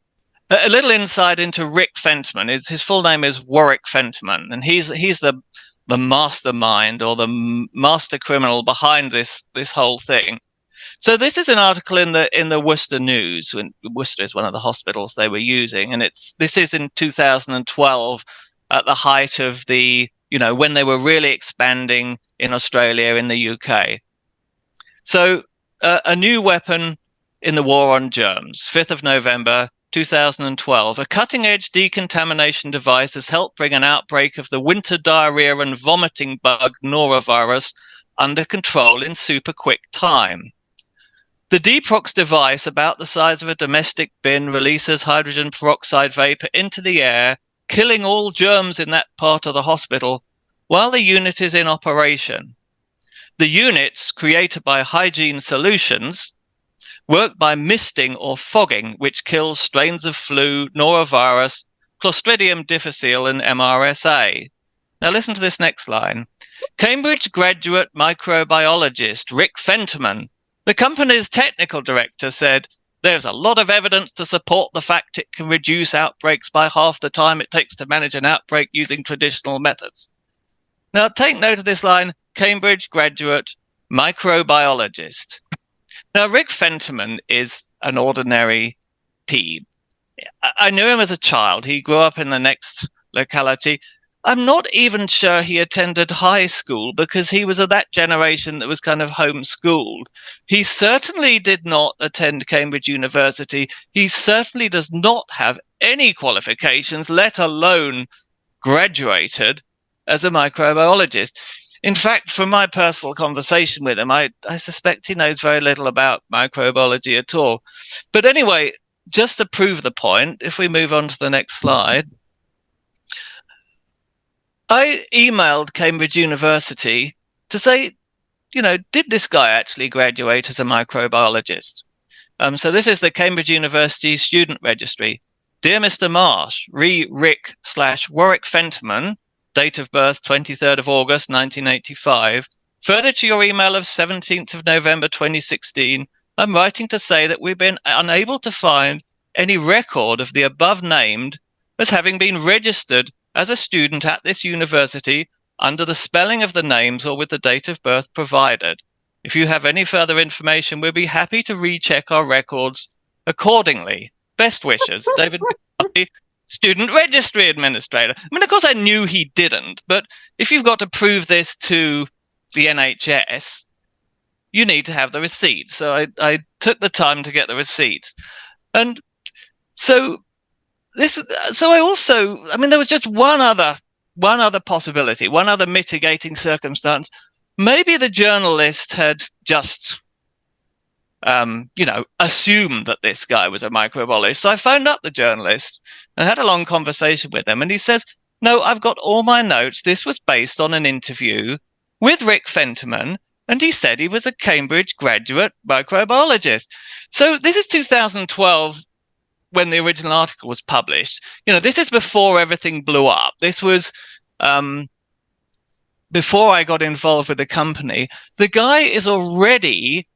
little insight into Rick Fentiman. His full name is Warwick Fentiman, and he's the mastermind or the master criminal behind this whole thing. So this is an article in the Worcester News. When Worcester is one of the hospitals they were using, and this is in 2012, at the height of the when they were really expanding in Australia, in the UK. So a new weapon in the war on germs, 5th of November 2012. A cutting-edge decontamination device has helped bring an outbreak of the winter diarrhea and vomiting bug norovirus under control in super quick time. The Deprox device, about the size of a domestic bin, releases hydrogen peroxide vapor into the air, killing all germs in that part of the hospital while the unit is in operation. The units, created by Hygiene Solutions, work by misting or fogging, which kills strains of flu, norovirus, Clostridium difficile, and MRSA. Now listen to this next line. Cambridge graduate microbiologist Rick Fentiman, the company's technical director, said, "There's a lot of evidence to support the fact it can reduce outbreaks by half the time it takes to manage an outbreak using traditional methods." Now take note of this line, Cambridge graduate microbiologist. Now, Rick Fentiman is an ordinary plebe. I knew him as a child. He grew up in the next locality. I'm not even sure he attended high school because he was of that generation that was kind of homeschooled. He certainly did not attend Cambridge University. He certainly does not have any qualifications, let alone graduated as a microbiologist. In fact, from my personal conversation with him, I suspect he knows very little about microbiology at all. But anyway, just to prove the point, if we move on to the next slide, I emailed Cambridge University to say, did this guy actually graduate as a microbiologist? So this is the Cambridge University Student Registry. Dear Mr. Marsh, Rick/Warwick Fentiman, date of birth 23rd of August 1985. Further to your email of 17th of November 2016, I'm writing to say that we've been unable to find any record of the above named as having been registered as a student at this university under the spelling of the names or with the date of birth provided. If you have any further information, we'll be happy to recheck our records accordingly. Best wishes, David McCarthy, Student Registry Administrator. I mean, of course, I knew he didn't, but if you've got to prove this to the NHS, you need to have the receipts. So I took the time to get the receipts. And so there was just one other possibility, one other mitigating circumstance. Maybe the journalist had just assumed that this guy was a microbiologist. So I phoned up the journalist and had a long conversation with him. And he says, no, I've got all my notes. This was based on an interview with Rick Fentiman. And he said he was a Cambridge graduate microbiologist. So this is 2012 when the original article was published. This is before everything blew up. This was before I got involved with the company. The guy is already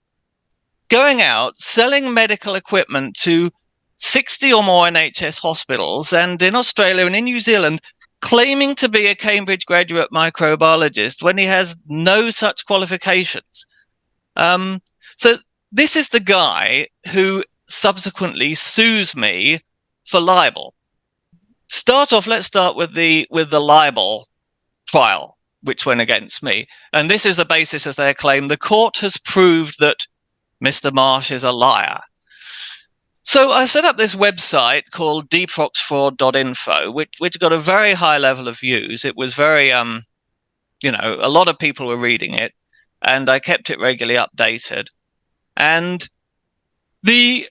going out selling medical equipment to 60 or more NHS hospitals, and in Australia and in New Zealand, claiming to be a Cambridge graduate microbiologist when he has no such qualifications. So this is the guy who subsequently sues me for libel. Let's start with the libel trial, which went against me. And this is the basis of their claim. The court has proved that Mr. Marsh is a liar. So I set up this website called deproxfraud.info, which got a very high level of views. It was very, a lot of people were reading it, and I kept it regularly updated. And the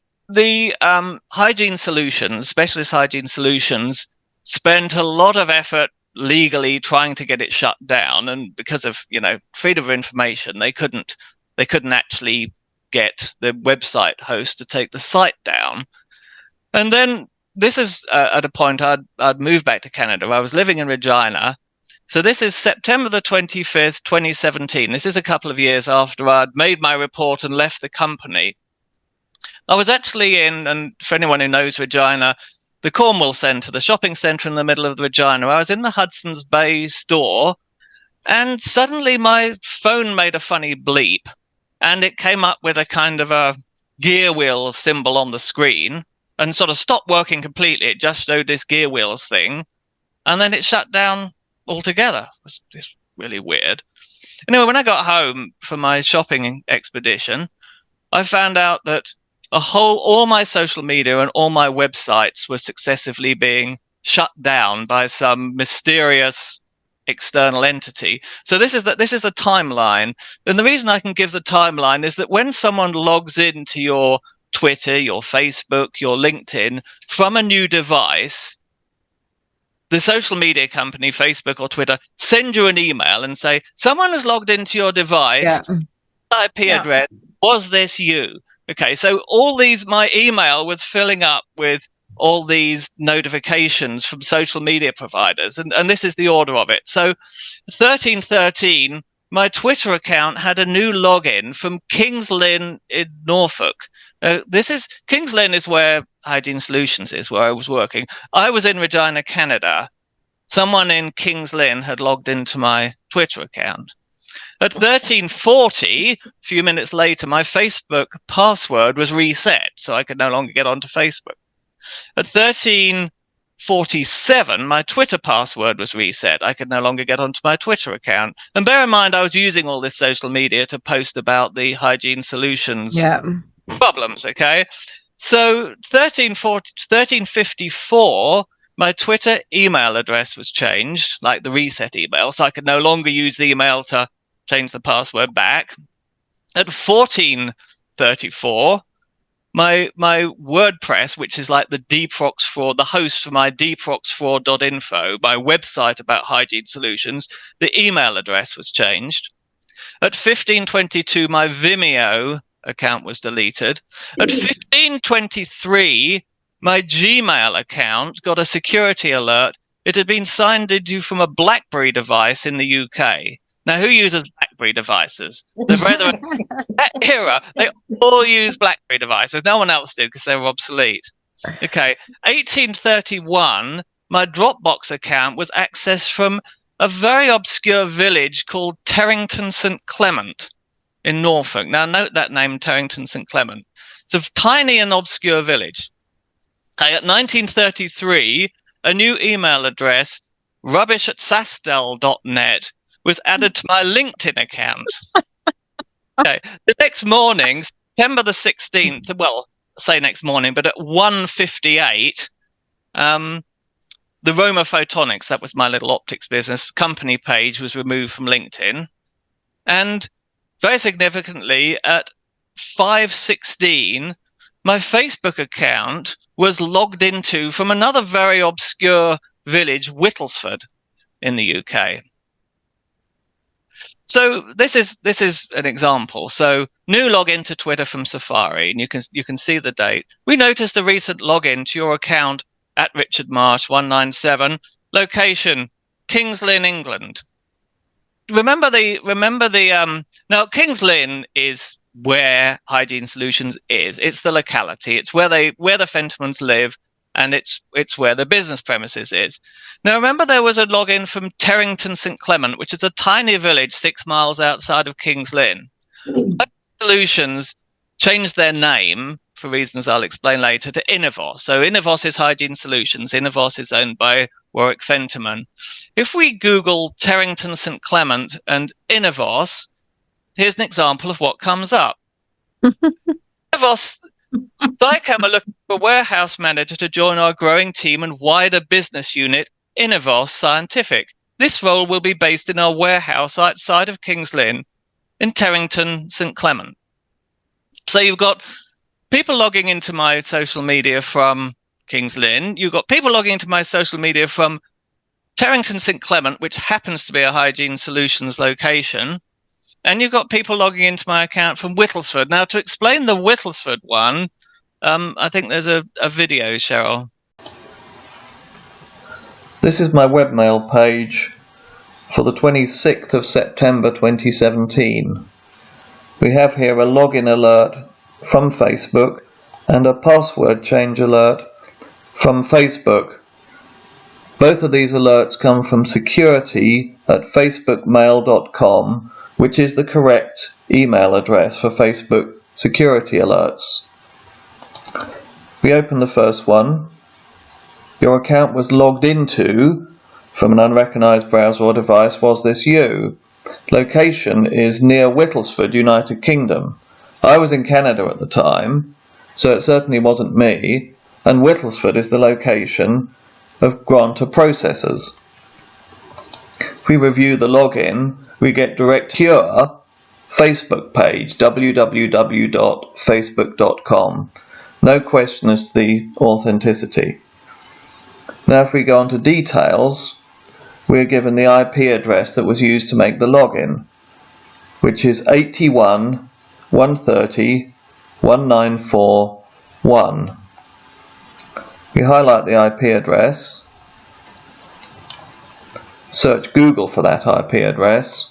hygiene solutions, specialist hygiene solutions, spent a lot of effort legally trying to get it shut down. And because of, freedom of information, they couldn't actually get the website host to take the site down. And then this is at a point I'd moved back to Canada. I was living in Regina. So this is September the 25th, 2017. This is a couple of years after I'd made my report and left the company. I was actually and for anyone who knows Regina, the Cornwall Centre, the shopping centre in the middle of the Regina. I was in the Hudson's Bay store, and suddenly my phone made a funny bleep. And it came up with a kind of a gear wheels symbol on the screen and sort of stopped working completely. It just showed this gear wheels thing. And then it shut down altogether. It was really weird. Anyway, when I got home from my shopping expedition, I found out that all my social media and all my websites were successively being shut down by some mysterious external entity. So this is the timeline. And the reason I can give the timeline is that when someone logs into your Twitter, your Facebook, your LinkedIn from a new device, the social media company, Facebook or Twitter, send you an email and say, someone has logged into your device, IP address, was this you? Okay, so my email was filling up with all these notifications from social media providers, and this is the order of it. So 1313, my Twitter account had a new login from Kings Lynn in Norfolk. Kings Lynn is where Hygiene Solutions is, where I was working. I was in Regina, Canada. Someone in Kings Lynn had logged into my Twitter account. At 1340, a few minutes later, my Facebook password was reset, so I could no longer get onto Facebook. At 1347, my Twitter password was reset. I could no longer get onto my Twitter account. And bear in mind, I was using all this social media to post about the Hygiene Solutions problems, okay? So 1354, my Twitter email address was changed, like the reset email, so I could no longer use the email to change the password back. At 1434, my WordPress, which is like the Deprox fraud, the host for my deproxfraud.info, my website about hygiene solutions, the email address was changed. At 1522, my Vimeo account was deleted. At 1523, my Gmail account got a security alert. It had been signed into from a BlackBerry device in the UK. Now, who uses BlackBerry devices? That era, they all use BlackBerry devices. No one else did because they were obsolete. Okay, 1831, my Dropbox account was accessed from a very obscure village called Terrington St. Clement in Norfolk. Now, note that name, Terrington St. Clement. It's a tiny and obscure village. Okay, at 1933, a new email address, rubbish@sasdell.net, was added to my LinkedIn account. Okay. The next morning, September the 16th, well, say next morning, but at 1:58, the Roma Photonics, that was my little optics business, company page was removed from LinkedIn. And very significantly, at 5:16, my Facebook account was logged into from another very obscure village, Whittlesford, in the UK. So this is an example. So new login to Twitter from Safari, and you can see the date. We noticed a recent login to your account at Richard Marsh 197. Location Kings Lynn, England. Remember the now Kings Lynn is where Hygiene Solutions is. It's the locality. It's where the Fentimans live, and it's where the business premises is. Now, remember there was a login from Terrington St. Clement, which is a tiny village 6 miles outside of Kings Lynn. Hygiene Solutions changed their name, for reasons I'll explain later, to Innovos. So Innovos is Hygiene Solutions. Innovos is owned by Warwick Fentiman. If we Google Terrington St. Clement and Innovos, here's an example of what comes up. Innovos, Dicam are looking for a warehouse manager to join our growing team and wider business unit, Innovos Scientific. This role will be based in our warehouse outside of Kings Lynn in Terrington St. Clement. So you've got people logging into my social media from Kings Lynn. You've got people logging into my social media from Terrington St. Clement, which happens to be a Hygiene Solutions location. And you've got people logging into my account from Whittlesford. Now, to explain the Whittlesford one, I think there's a video, Cheryl. This is my webmail page for the 26th of September 2017. We have here a login alert from Facebook and a password change alert from Facebook. Both of these alerts come from security@facebookmail.com, which is the correct email address for Facebook security alerts. We open the first one. Your account was logged into from an unrecognized browser or device. Was this you? Location is near Whittlesford, United Kingdom. I was in Canada at the time, so it certainly wasn't me, and Whittlesford is the location of Granta processors. If we review the login, we get direct secure Facebook page, www.facebook.com. No question as to the authenticity. Now if we go on to details, we are given the IP address that was used to make the login, which is 81.130.194.1. We highlight the IP address, search Google for that IP address,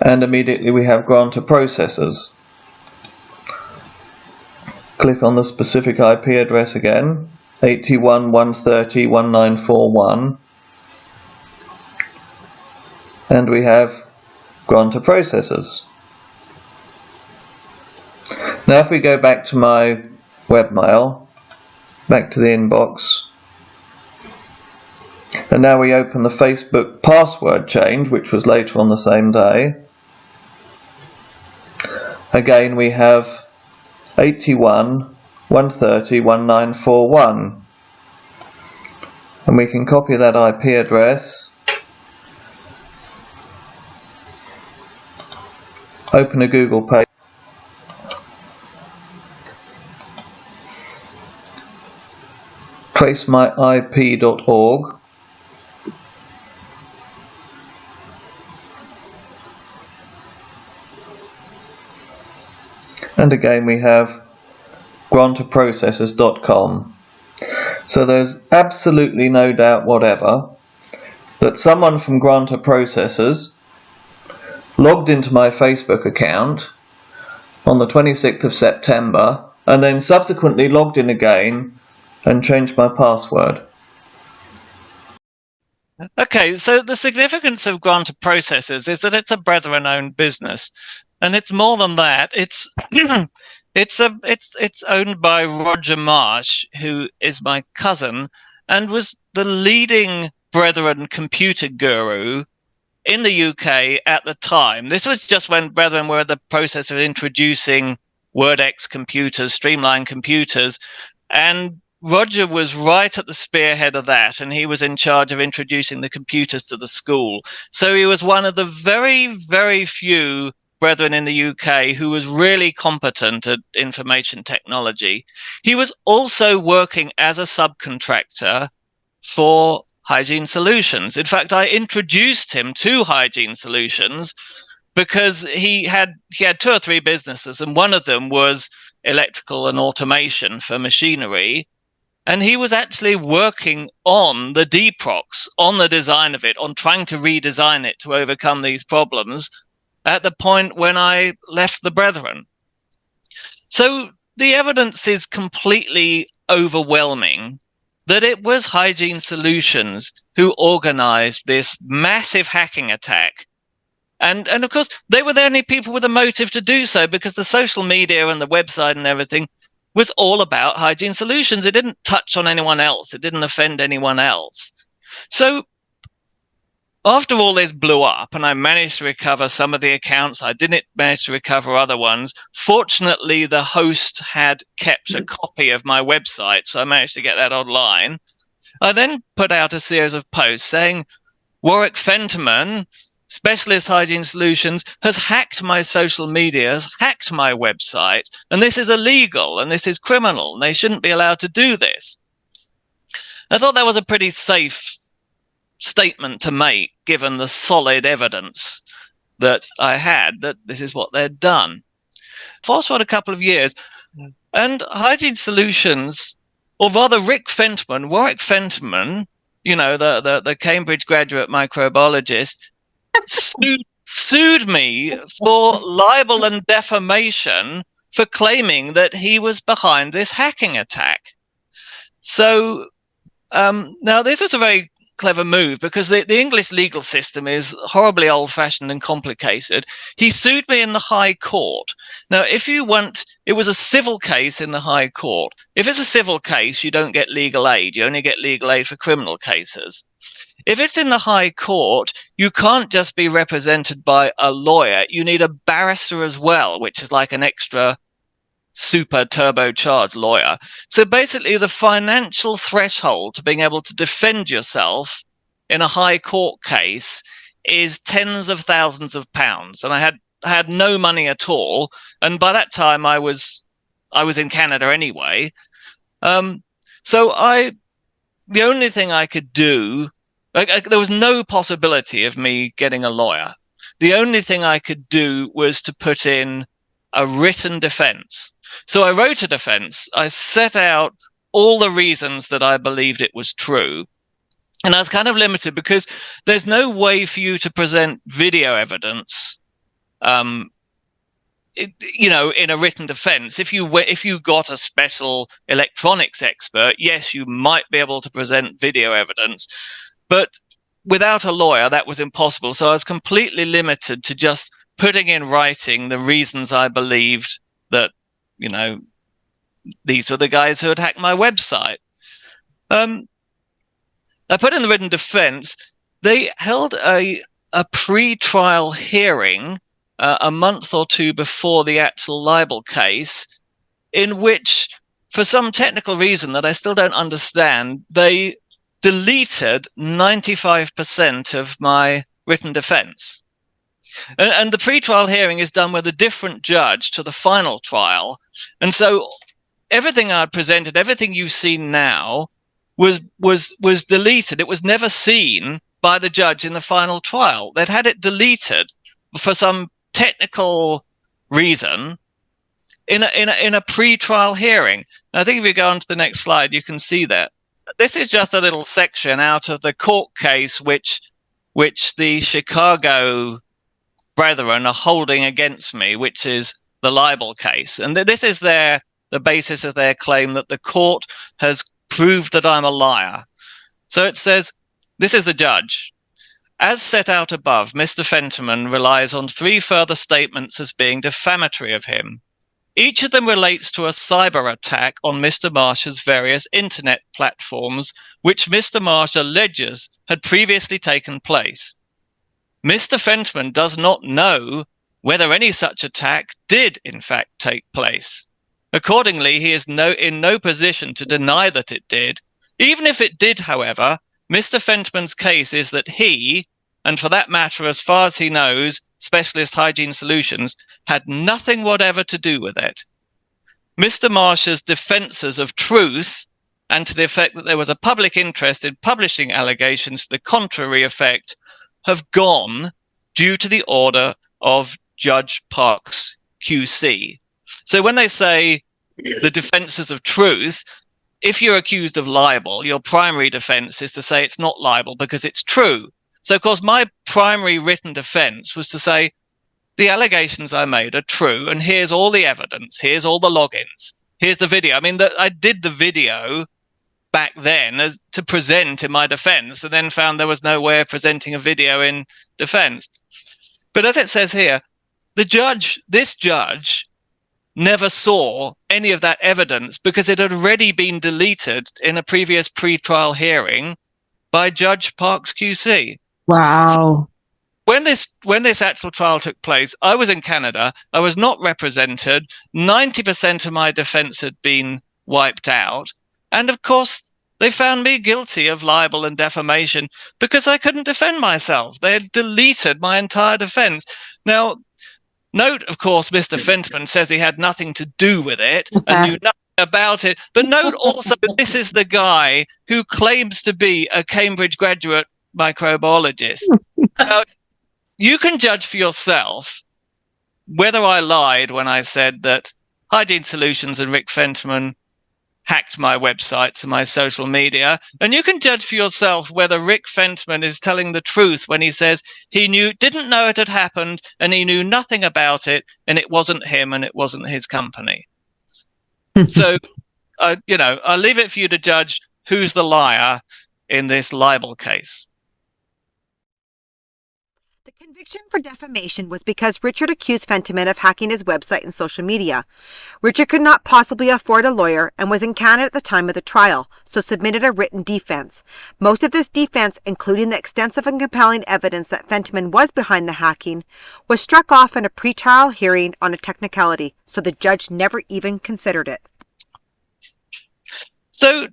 and immediately we have grantor processors. Click on the specific IP address again, 81.130.194.1, and we have grantor processors. Now if we go back to my webmail, back to the inbox, and now we open the Facebook password change, which was later on the same day. Again we have 81.130.194.1, and we can copy that IP address, open a Google page, tracemyip.org, and again we have grantorprocessors.com. So there's absolutely no doubt whatever that someone from Grantor Processors logged into my Facebook account on the 26th of September and then subsequently logged in again and changed my password. Okay, so the significance of Grantor Processors is that it's a brethren-owned business, and it's more than that. It's it's owned by Roger Marsh, who is my cousin and was the leading Brethren computer guru in the UK at the time. This was just when Brethren were in the process of introducing WordX computers, streamlined computers, and Roger was right at the spearhead of that, and he was in charge of introducing the computers to the school. So he was one of the very, very few brethren in the UK who was really competent at information technology. He was also working as a subcontractor for Hygiene Solutions. In fact, I introduced him to Hygiene Solutions because he had 2 or 3 businesses, and one of them was electrical and automation for machinery. And he was actually working on the Deprox, on the design of it, on trying to redesign it to overcome these problems at the point when I left the Brethren. So the evidence is completely overwhelming that it was Hygiene Solutions who organized this massive hacking attack. And of course, they were the only people with a motive to do so, because the social media and the website and everything was all about Hygiene Solutions. It didn't touch on anyone else. It didn't offend anyone else. So after all this blew up and I managed to recover some of the accounts, I didn't manage to recover other ones. Fortunately, the host had kept a copy of my website, so I managed to get that online. I then put out a series of posts saying, Warwick Fentiman, Specialist Hygiene Solutions, has hacked my social media, has hacked my website, and this is illegal and this is criminal, and they shouldn't be allowed to do this. I thought that was a pretty safe statement to make, given the solid evidence that I had that this is what they'd done. Fast forward a couple of years, and Hygiene Solutions, or rather Warwick Fentiman, you know, the Cambridge graduate microbiologist, sued me for libel and defamation for claiming that he was behind this hacking attack. So now this was a very clever move, because the English legal system is horribly old-fashioned and complicated. He sued me in the High Court. Now, it was a civil case in the High Court. If it's a civil case, you don't get legal aid. You only get legal aid for criminal cases. If it's in the High Court, you can't just be represented by a lawyer. You need a barrister as well, which is like an extra super turbocharged lawyer. So basically the financial threshold to being able to defend yourself in a high court case is tens of thousands of pounds, and I had no money at all. And by that time, I was in Canada anyway. So the only thing I could do, there was no possibility of me getting a lawyer. The only thing I could do was to put in a written defense. So I wrote a defense. I set out all the reasons that I believed it was true. And I was kind of limited because there's no way for you to present video evidence, in a written defense. If you got a special electronics expert, yes, you might be able to present video evidence, but without a lawyer, that was impossible. So I was completely limited to just putting in writing the reasons I believed that, these were the guys who had hacked my website. I put in the written defense. They held a pre-trial hearing a month or two before the actual libel case, in which, for some technical reason that I still don't understand, they deleted 95% of my written defense. And the pre-trial hearing is done with a different judge to the final trial. And so everything I presented, everything you've seen now, was deleted. It was never seen by the judge in the final trial. They'd had it deleted for some technical reason in a pre-trial hearing. And I think if you go on to the next slide, you can see that. This is just a little section out of the court case which the Chicago brethren are holding against me, which is the libel case. And this is the basis of their claim that the court has proved that I'm a liar. So it says, this is the judge. As set out above, Mr. Fentiman relies on 3 further statements as being defamatory of him. Each of them relates to a cyber attack on Mr. Marsh's various internet platforms, which Mr. Marsh alleges had previously taken place. Mr. Fentiman does not know whether any such attack did in fact take place. Accordingly, he is in no position to deny that it did. Even if it did, however, Mr. Fentiman's case is that he, and for that matter, as far as he knows, Specialist Hygiene Solutions, had nothing whatever to do with it. Mr. Marsh's defences of truth, and to the effect that there was a public interest in publishing allegations to the contrary effect, have gone due to the order of Judge Parks QC. So when they say the defences of truth, if you're accused of libel, your primary defence is to say it's not libel because it's true. So, of course, my primary written defence was to say the allegations I made are true, and here's all the evidence, here's all the logins, here's the video. I mean, I did the video back then as to present in my defence, and then found there was no way of presenting a video in defence. But as it says here, this judge never saw any of that evidence because it had already been deleted in a previous pre-trial hearing by Judge Parks QC. Wow. So when this actual trial took place, I was in Canada. I was not represented. 90% of my defense had been wiped out. And of course, they found me guilty of libel and defamation because I couldn't defend myself. They had deleted my entire defense. Now, note, of course, Mr. Fentiman says he had nothing to do with it and knew nothing about it. But note also, this is the guy who claims to be a Cambridge graduate microbiologist. Now, you can judge for yourself whether I lied when I said that Hygiene Solutions and Rick Fentiman hacked my websites and my social media. And you can judge for yourself whether Rick Fentiman is telling the truth when he says he didn't know it had happened and he knew nothing about it and it wasn't him and it wasn't his company. So, I'll leave it for you to judge who's the liar in this libel case. The conviction for defamation was because Richard accused Fentiman of hacking his website and social media. Richard could not possibly afford a lawyer and was in Canada at the time of the trial, so submitted a written defense. Most of this defense, including the extensive and compelling evidence that Fentiman was behind the hacking, was struck off in a pre-trial hearing on a technicality, so the judge never even considered it. So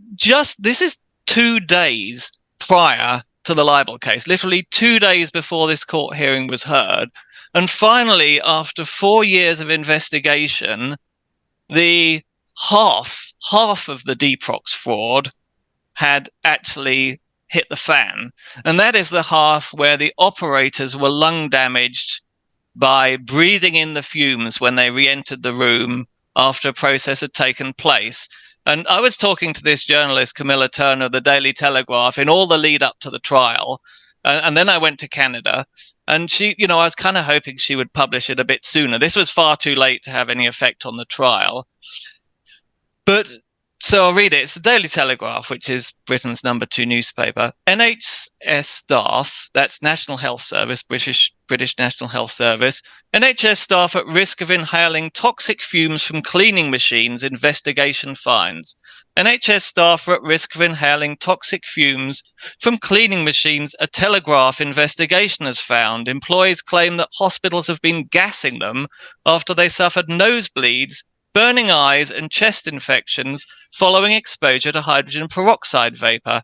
this is 2 days prior to the libel case, literally 2 days before this court hearing was heard. And finally, after 4 years of investigation, the half of the Deprox fraud had actually hit the fan. And that is the half where the operators were lung damaged by breathing in the fumes when they re-entered the room after a process had taken place. And I was talking to this journalist, Camilla Turner, of the Daily Telegraph, in all the lead up to the trial. And then I went to Canada. And she, I was kind of hoping she would publish it a bit sooner. This was far too late to have any effect on the trial. But so I'll read it. It's the Daily Telegraph, which is Britain's #2 newspaper. NHS staff, that's National Health Service, British National Health Service, NHS staff at risk of inhaling toxic fumes from cleaning machines, investigation finds. NHS staff are at risk of inhaling toxic fumes from cleaning machines, a Telegraph investigation has found. Employees claim that hospitals have been gassing them after they suffered nosebleeds, burning eyes and chest infections following exposure to hydrogen peroxide vapor.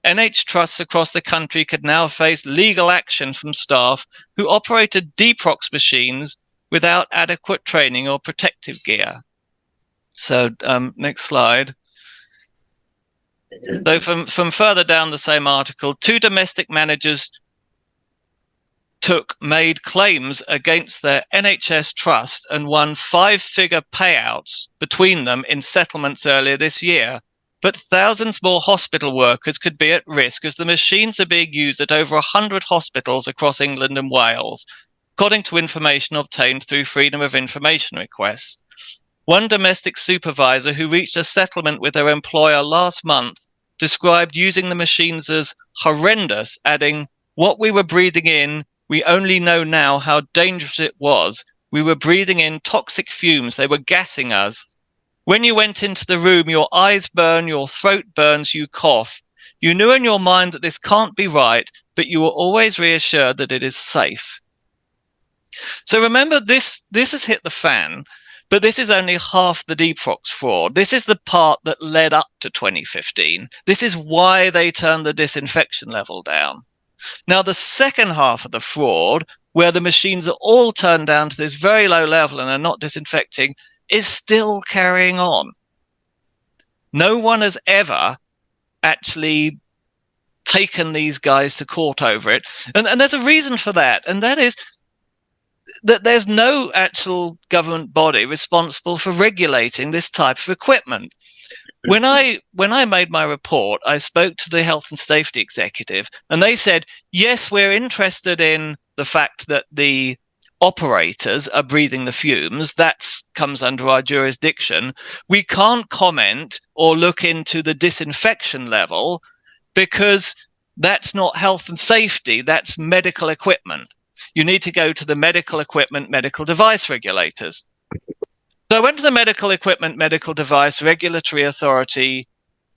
NH trusts across the country could now face legal action from staff who operated Deprox machines without adequate training or protective gear. So next slide. So from further down the same article, 2 domestic managers made claims against their NHS trust and won 5-figure payouts between them in settlements earlier this year. But thousands more hospital workers could be at risk as the machines are being used at over 100 hospitals across England and Wales, according to information obtained through Freedom of Information requests. One domestic supervisor who reached a settlement with their employer last month described using the machines as horrendous, adding, "What we were breathing in, we only know now how dangerous it was. We were breathing in toxic fumes. They were gassing us. When you went into the room, your eyes burn, your throat burns, you cough. You knew in your mind that this can't be right, but you were always reassured that it is safe." So remember, this has hit the fan, but this is only half the Deprox fraud. This is the part that led up to 2015. This is why they turned the disinfection level down. Now, the second half of the fraud, where the machines are all turned down to this very low level and are not disinfecting, is still carrying on. No one has ever actually taken these guys to court over it. And there's a reason for that, and that is that there's no actual government body responsible for regulating this type of equipment. When I made my report, I spoke to the health and safety executive, and they said, yes, we're interested in the fact that the operators are breathing the fumes. That comes under our jurisdiction. We can't comment or look into the disinfection level because that's not health and safety, that's medical equipment. You need to go to the medical equipment, medical device regulators. So I went to the Medical Equipment, Medical Device Regulatory Authority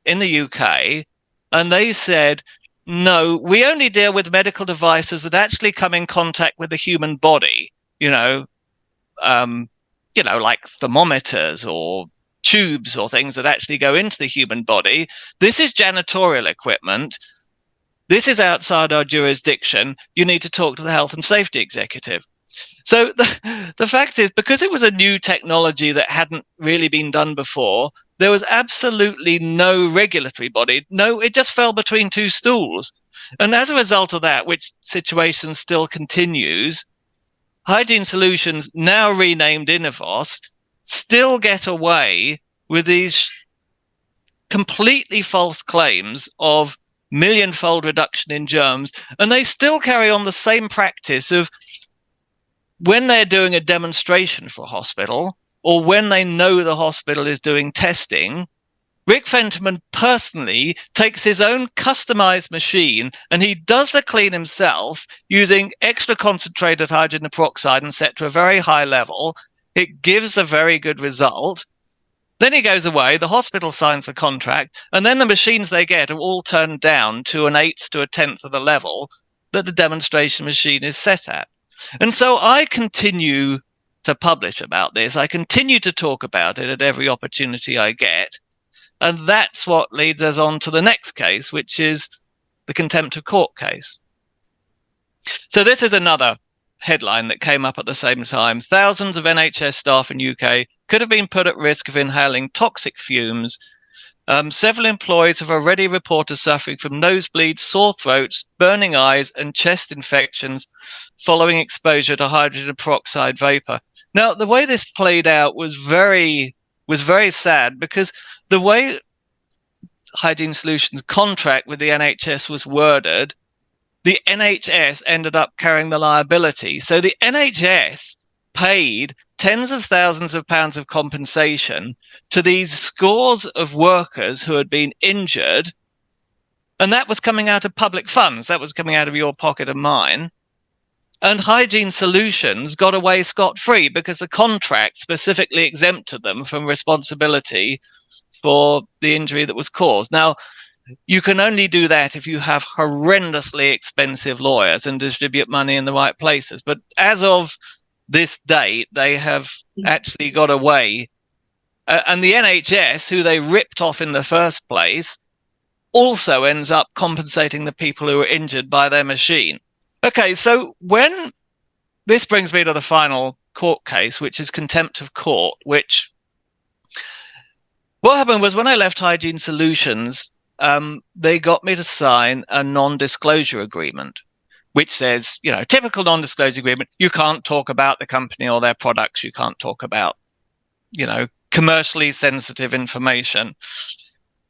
in the UK, and they said, no, we only deal with medical devices that actually come in contact with the human body, like thermometers or tubes or things that actually go into the human body. This is janitorial equipment. This is outside our jurisdiction. You need to talk to the health and safety executive. So the fact is, because it was a new technology that hadn't really been done before, there was absolutely no regulatory body. No, it just fell between two stools. And as a result of that, which situation still continues, Hygiene Solutions, now renamed Innovos, still get away with these completely false claims of millionfold reduction in germs. And they still carry on the same practice of, when they're doing a demonstration for a hospital, or when they know the hospital is doing testing, Rick Fenterman personally takes his own customized machine and he does the clean himself using extra concentrated hydrogen peroxide and set to a very high level. It gives a very good result. Then he goes away, the hospital signs the contract, and then the machines they get are all turned down to an eighth to a tenth of the level that the demonstration machine is set at. And so I continue to publish about this. I continue to talk about it at every opportunity I get. And that's what leads us on to the next case, which is the contempt of court case. So this is another headline that came up at the same time. Thousands of NHS staff in UK could have been put at risk of inhaling toxic fumes. Several employees have already reported suffering from nosebleeds, sore throats, burning eyes, and chest infections following exposure to hydrogen peroxide vapor. Now, the way this played out was very sad, because the way Hygiene Solutions' contract with the NHS was worded, the NHS ended up carrying the liability. So the NHS paid tens of thousands of pounds of compensation to these scores of workers who had been injured, and that was coming out of public funds. That was coming out of your pocket and mine. And Hygiene Solutions got away scot-free because the contract specifically exempted them from responsibility for the injury that was caused. Now, you can only do that if you have horrendously expensive lawyers and distribute money in the right places. But as of this date, they have actually got away. And the NHS, who they ripped off in the first place, also ends up compensating the people who were injured by their machine. Okay, so when this brings me to the final court case, which is contempt of court, which what happened was when I left Hygiene Solutions, they got me to sign a non-disclosure agreement, which says, typical non-disclosure agreement, you can't talk about the company or their products, you can't talk about, commercially sensitive information.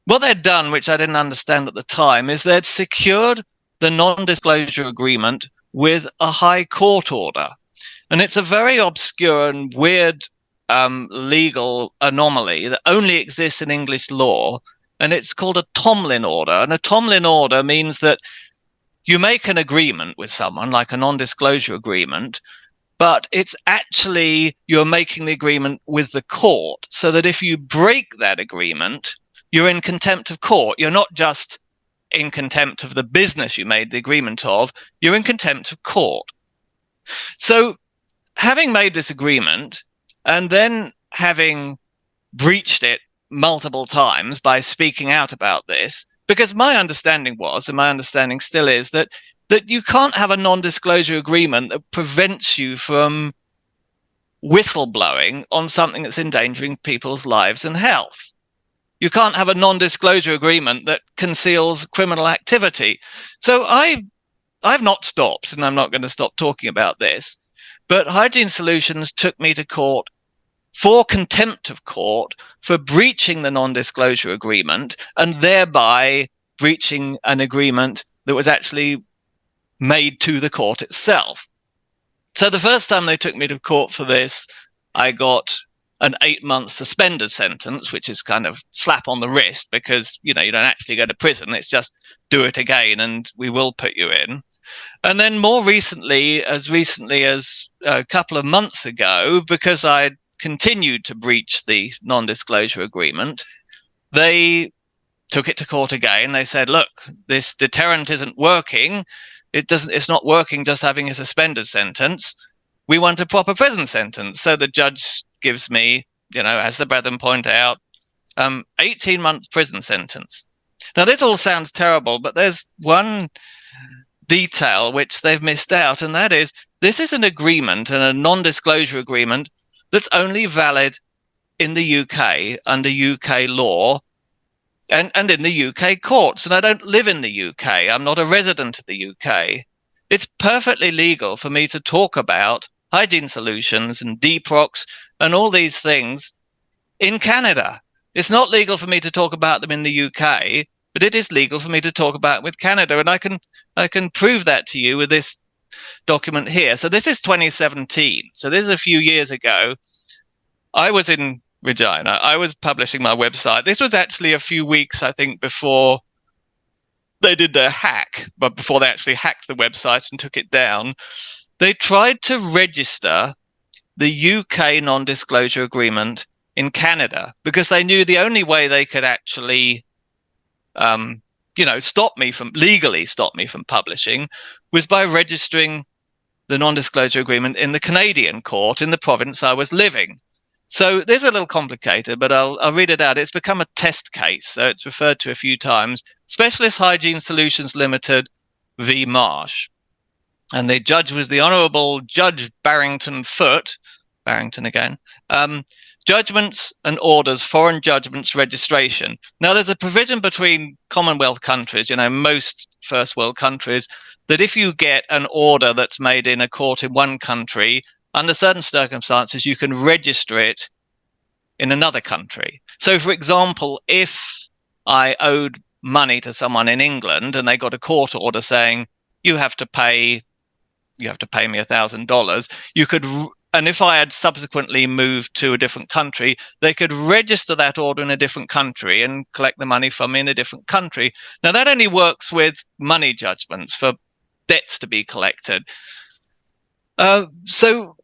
What they'd done, which I didn't understand at the time, is they'd secured the non-disclosure agreement with a high court order. And it's a very obscure and weird legal anomaly that only exists in English law, and it's called a Tomlin order. And a Tomlin order means that you make an agreement with someone, like a non-disclosure agreement, but it's actually you're making the agreement with the court, so that if you break that agreement, you're in contempt of court. You're not just in contempt of the business you made the agreement of, you're in contempt of court. So having made this agreement and then having breached it multiple times by speaking out about this, because my understanding was, and my understanding still is, that you can't have a non-disclosure agreement that prevents you from whistleblowing on something that's endangering people's lives and health. You can't have a non-disclosure agreement that conceals criminal activity. So I've not stopped, and I'm not going to stop talking about this, but Hygiene Solutions took me to court for contempt of court for breaching the non-disclosure agreement and thereby breaching an agreement that was actually made to the court itself. So the first time they took me to court for this, I got an 8-month suspended sentence, which is kind of slap on the wrist because, you don't actually go to prison. It's just do it again and we will put you in. And then more recently as a couple of months ago, because I continued to breach the non-disclosure agreement, they took it to court again. They said, look, this deterrent isn't working. It's not working just having a suspended sentence. We want a proper prison sentence. So the judge gives me, as the brethren point out, 18-month prison sentence. Now, this all sounds terrible, but there's one detail which they've missed out, and that is this is an agreement and a non-disclosure agreement that's only valid in the UK under UK law and in the UK courts. And I don't live in the UK. I'm not a resident of the UK. It's perfectly legal for me to talk about Hygiene Solutions and Deprox and all these things in Canada. It's not legal for me to talk about them in the UK, but it is legal for me to talk about with Canada. And I can prove that to you with this document here. So this is 2017. So this is a few years ago. I was in Regina. I was publishing my website. This was actually a few weeks, I think, before they did their hack, but before they actually hacked the website and took it down. They tried to register the UK non-disclosure agreement in Canada because they knew the only way they could actually, legally stop me from publishing was by registering the non-disclosure agreement in the Canadian court in the province I was living. So this is a little complicated, but I'll read it out. It's become a test case, so it's referred to a few times. Specialist Hygiene Solutions Limited v. Marsh. And the judge was the Honourable Judge Barrington Foote, Barrington again, judgments and orders, foreign judgments registration. Now, there's a provision between Commonwealth countries, most first world countries, that if you get an order that's made in a court in one country, under certain circumstances, you can register it in another country. So, for example, if I owed money to someone in England and they got a court order saying, you have to pay me $1,000, and if I had subsequently moved to a different country, they could register that order in a different country and collect the money from me in a different country. Now, that only works with money judgments for debts to be collected. So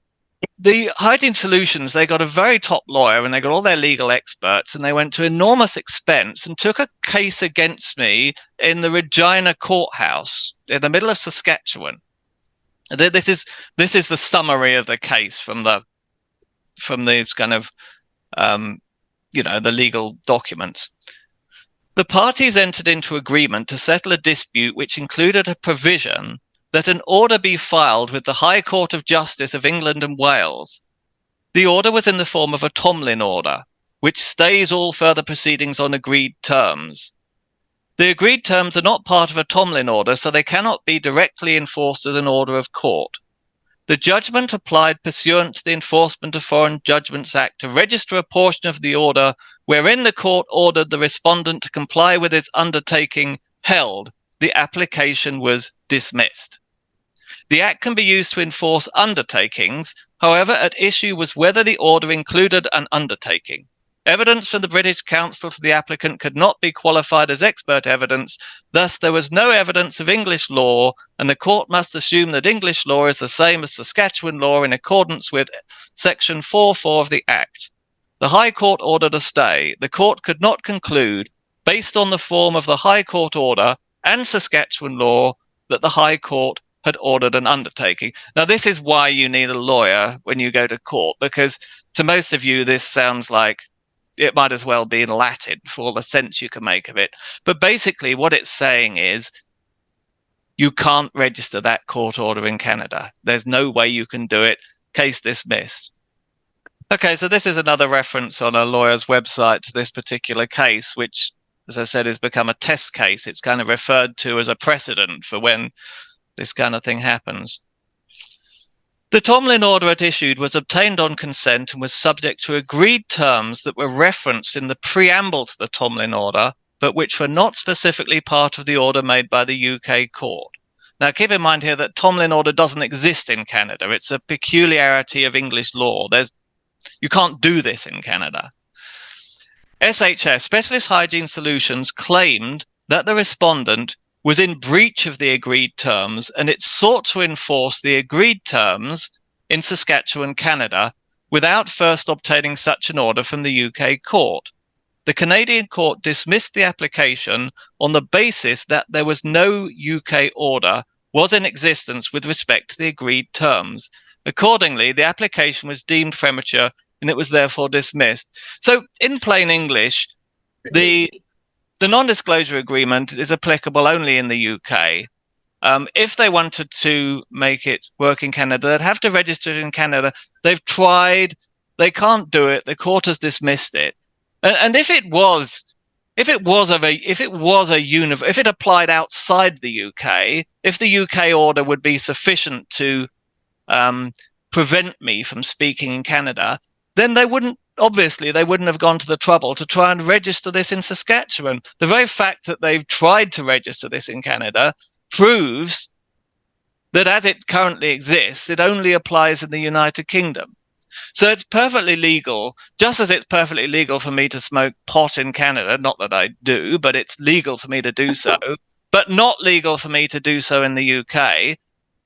the Hygiene Solutions, they got a very top lawyer and they got all their legal experts, and they went to enormous expense and took a case against me in the Regina courthouse in the middle of Saskatchewan. This is the summary of the case from the kind of the legal documents. The parties entered into agreement to settle a dispute which included a provision that an order be filed with the High Court of Justice of England and Wales. The order was in the form of a Tomlin order, which stays all further proceedings on agreed terms. The agreed terms are not part of a Tomlin order, so they cannot be directly enforced as an order of court. The judgment applied pursuant to the Enforcement of Foreign Judgments Act to register a portion of the order wherein the court ordered the respondent to comply with its undertaking held. The application was dismissed. The Act can be used to enforce undertakings. However, at issue was whether the order included an undertaking. Evidence from the British counsel to the applicant could not be qualified as expert evidence. Thus, there was no evidence of English law, and the court must assume that English law is the same as Saskatchewan law in accordance with Section 4.4 of the Act. The High Court ordered a stay. The court could not conclude, based on the form of the High Court order and Saskatchewan law, that the High Court had ordered an undertaking. Now, this is why you need a lawyer when you go to court, because to most of you, this sounds like it might as well be in Latin for all the sense you can make of it. But basically what it's saying is you can't register that court order in Canada. There's no way you can do it. Case dismissed. Okay, so this is another reference on a lawyer's website to this particular case, which, as I said, has become a test case. It's kind of referred to as a precedent for when this kind of thing happens. The Tomlin order it issued was obtained on consent and was subject to agreed terms that were referenced in the preamble to the Tomlin order, but which were not specifically part of the order made by the UK court. Now, keep in mind here that Tomlin order doesn't exist in Canada. It's a peculiarity of English law. You can't do this in Canada. SHS, Specialist Hygiene Solutions, claimed that the respondent was in breach of the agreed terms, and it sought to enforce the agreed terms in Saskatchewan, Canada, without first obtaining such an order from the UK court. The Canadian court dismissed the application on the basis that there was no UK order was in existence with respect to the agreed terms. Accordingly, the application was deemed premature and it was therefore dismissed. So, in plain English, the non-disclosure agreement is applicable only in the UK. If they wanted to make it work in Canada, they'd have to register it in Canada. They've tried, they can't do it. The court has dismissed it. And if it applied outside the UK, if the UK order would be sufficient to prevent me from speaking in Canada, then they wouldn't have gone to the trouble to try and register this in Saskatchewan. The very fact that they've tried to register this in Canada proves that as it currently exists, it only applies in the United Kingdom. So it's perfectly legal, just as it's perfectly legal for me to smoke pot in Canada, not that I do, but it's legal for me to do so, but not legal for me to do so in the UK.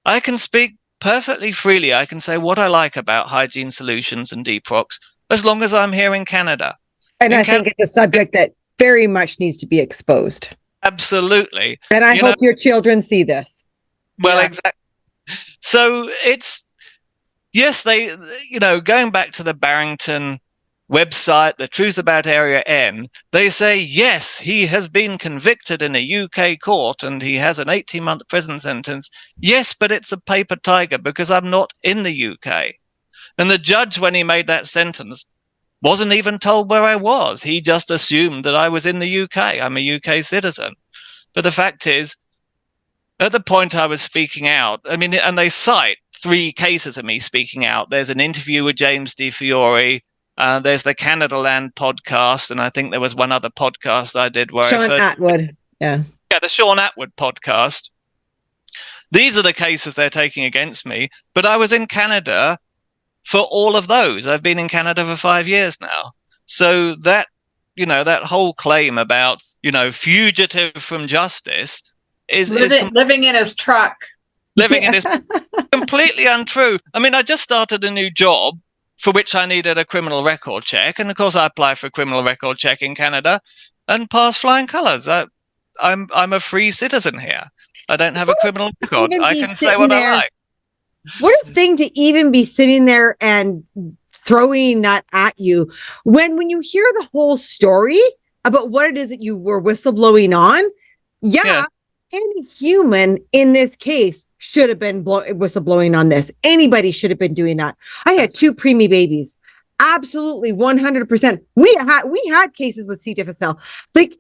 I can speak perfectly freely. I can say what I like about Hygiene Solutions and Deprox, as long as I'm here in Canada. And I think it's a subject that very much needs to be exposed. Absolutely. And I hope your children see this. Well, exactly. So it's, yes, going back to the Barrington website, The Truth About Area N, they say, yes, he has been convicted in a UK court and he has an 18-month prison sentence. Yes, but it's a paper tiger because I'm not in the UK. And the judge, when he made that sentence, wasn't even told where I was. He just assumed that I was in the UK. I'm a UK citizen. But the fact is, at the point I was speaking out, I mean, and they cite 3 cases of me speaking out. There's an interview with James Di Fiore. There's the Canada Land podcast, and I think there was one other podcast I did where Sean Atwood. Yeah, the Sean Atwood podcast. These are the cases they're taking against me, but I was in Canada for all of those. I've been in Canada for 5 years now. So that, that whole claim about, fugitive from justice is living in his truck. Living in his completely untrue. I mean, I just started a new job for which I needed a criminal record check. And of course, I applied for a criminal record check in Canada and passed flying colours. I'm a free citizen here. I don't have a criminal record. I can say what I like. What a thing to even be sitting there and throwing that at you. When you hear the whole story about what it is that you were whistleblowing on, any human in this case should have been whistleblowing on this. Anybody should have been doing that. I had 2 preemie babies. Absolutely, 100%. We had cases with C. difficile. Like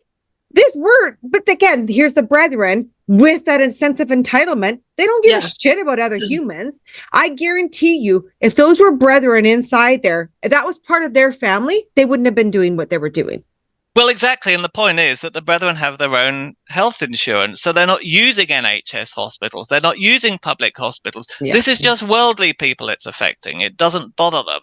this word, but again, here's the brethren with that sense of entitlement. They don't give a shit about other humans. I guarantee you, if those were brethren inside there, if that was part of their family, they wouldn't have been doing what they were doing. Well, exactly. And the point is that the brethren have their own health insurance. So they're not using NHS hospitals. They're not using public hospitals. Yeah. This is just worldly people it's affecting. It doesn't bother them.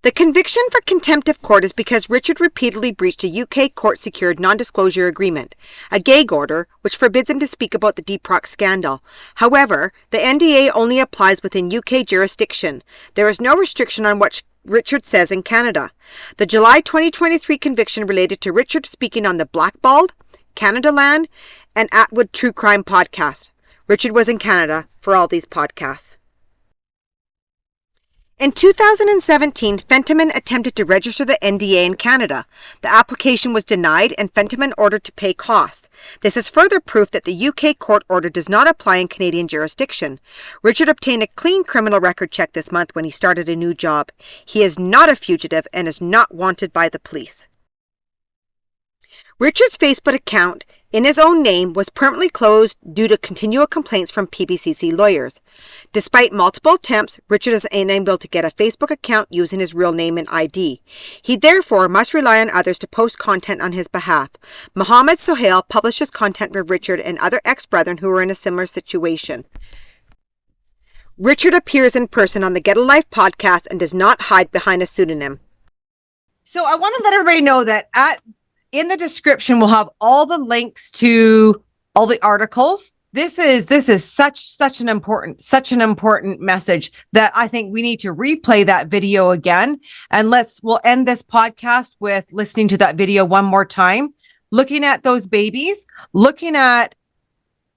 The conviction for contempt of court is because Richard repeatedly breached a UK court-secured non-disclosure agreement, a gag order which forbids him to speak about the Deprox scandal. However, the NDA only applies within UK jurisdiction. There is no restriction on what Richard says in Canada. The July 2023 conviction related to Richard speaking on the Blackballed, Canada Land, and Atwood True Crime podcast. Richard was in Canada for all these podcasts. In 2017, Fentiman attempted to register the NDA in Canada. The application was denied and Fentiman ordered to pay costs. This is further proof that the UK court order does not apply in Canadian jurisdiction. Richard obtained a clean criminal record check this month when he started a new job. He is not a fugitive and is not wanted by the police. Richard's Facebook account in his own name was permanently closed due to continual complaints from PBCC lawyers. Despite multiple attempts, Richard is unable to get a Facebook account using his real name and ID. He therefore must rely on others to post content on his behalf. Mohammed Sohail publishes content for Richard and other ex-brethren who are in a similar situation. Richard appears in person on the Get a Life podcast and does not hide behind a pseudonym. So I want to let everybody know that in the description, we'll have all the links to all the articles. This is such an important message that I think we need to replay that video again. And we'll end this podcast with listening to that video one more time, looking at those babies, looking at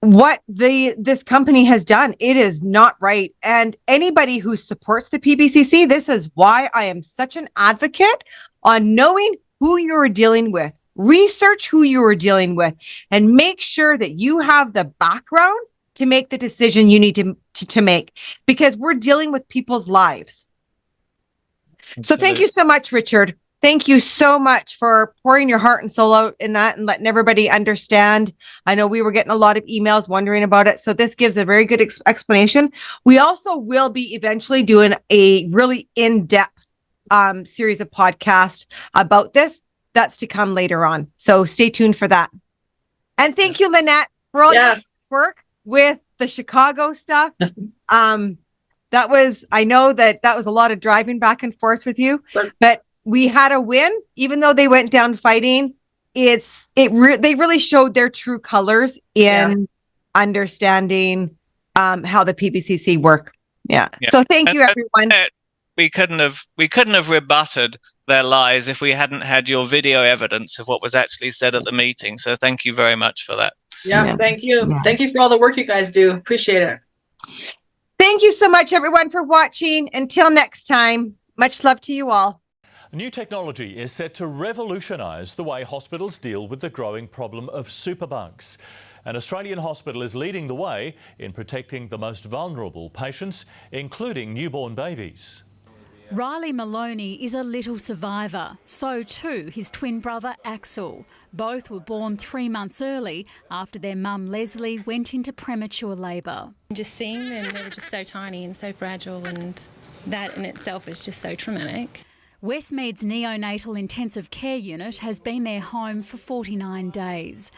what this company has done. It is not right. And anybody who supports the PBCC, this is why I am such an advocate on knowing who you're dealing with. Research who you are dealing with and make sure that you have the background to make the decision you need to make, because we're dealing with people's lives. So thank you so much, Richard. Thank you so much for pouring your heart and soul out in that and letting everybody understand. I know we were getting a lot of emails wondering about it. So this gives a very good explanation. We also will be eventually doing a really in-depth series of podcasts about this. That's to come later on. So stay tuned for that. And thank you, Lynette, for all your work with the Chicago stuff. I know that was a lot of driving back and forth with you, but we had a win, even though they went down fighting. They really showed their true colors in understanding how the PBCC work. Yeah. So thank you, everyone. We couldn't have rebutted their lies if we hadn't had your video evidence of what was actually said at the meeting. So thank you very much for that. Yeah. Thank you. Yeah. Thank you for all the work you guys do. Appreciate it. Thank you so much, everyone, for watching. Until next time, much love to you all. New technology is set to revolutionise the way hospitals deal with the growing problem of superbugs. An Australian hospital is leading the way in protecting the most vulnerable patients, including newborn babies. Riley Maloney is a little survivor. So too his twin brother Axel. Both were born 3 months early after their mum Leslie went into premature labour. Just seeing them, they were just so tiny and so fragile, and that in itself is just so traumatic. Westmead's neonatal intensive care unit has been their home for 49 days.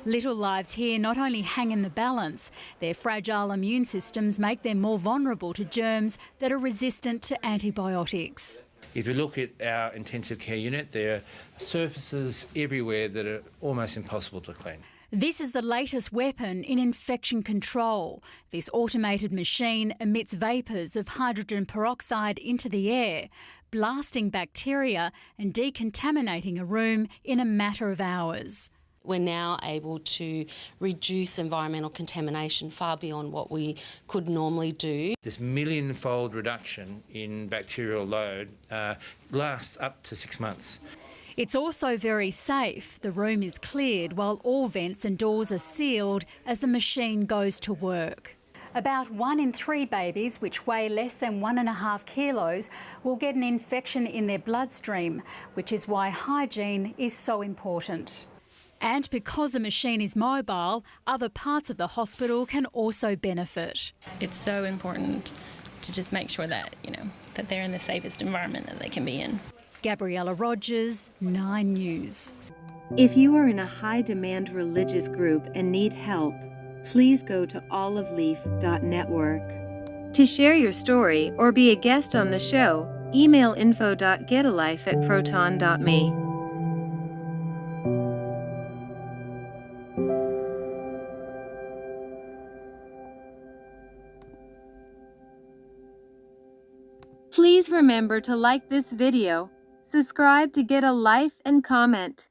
Little lives here not only hang in the balance, their fragile immune systems make them more vulnerable to germs that are resistant to antibiotics. If you look at our intensive care unit, there are surfaces everywhere that are almost impossible to clean. This is the latest weapon in infection control. This automated machine emits vapours of hydrogen peroxide into the air, blasting bacteria and decontaminating a room in a matter of hours. We're now able to reduce environmental contamination far beyond what we could normally do. This million-fold reduction in bacterial load lasts up to 6 months. It's also very safe. The room is cleared while all vents and doors are sealed as the machine goes to work. About 1 in 3 babies, which weigh less than 1.5 kilos, will get an infection in their bloodstream, which is why hygiene is so important. And because the machine is mobile, other parts of the hospital can also benefit. It's so important to just make sure that, that they're in the safest environment that they can be in. Gabriella Rogers, 9 News. If you are in a high-demand religious group and need help, please go to oliveleaf.network. To share your story or be a guest on the show, email info.getalife@proton.me. Please remember to like this video, subscribe to Get a Life, and comment.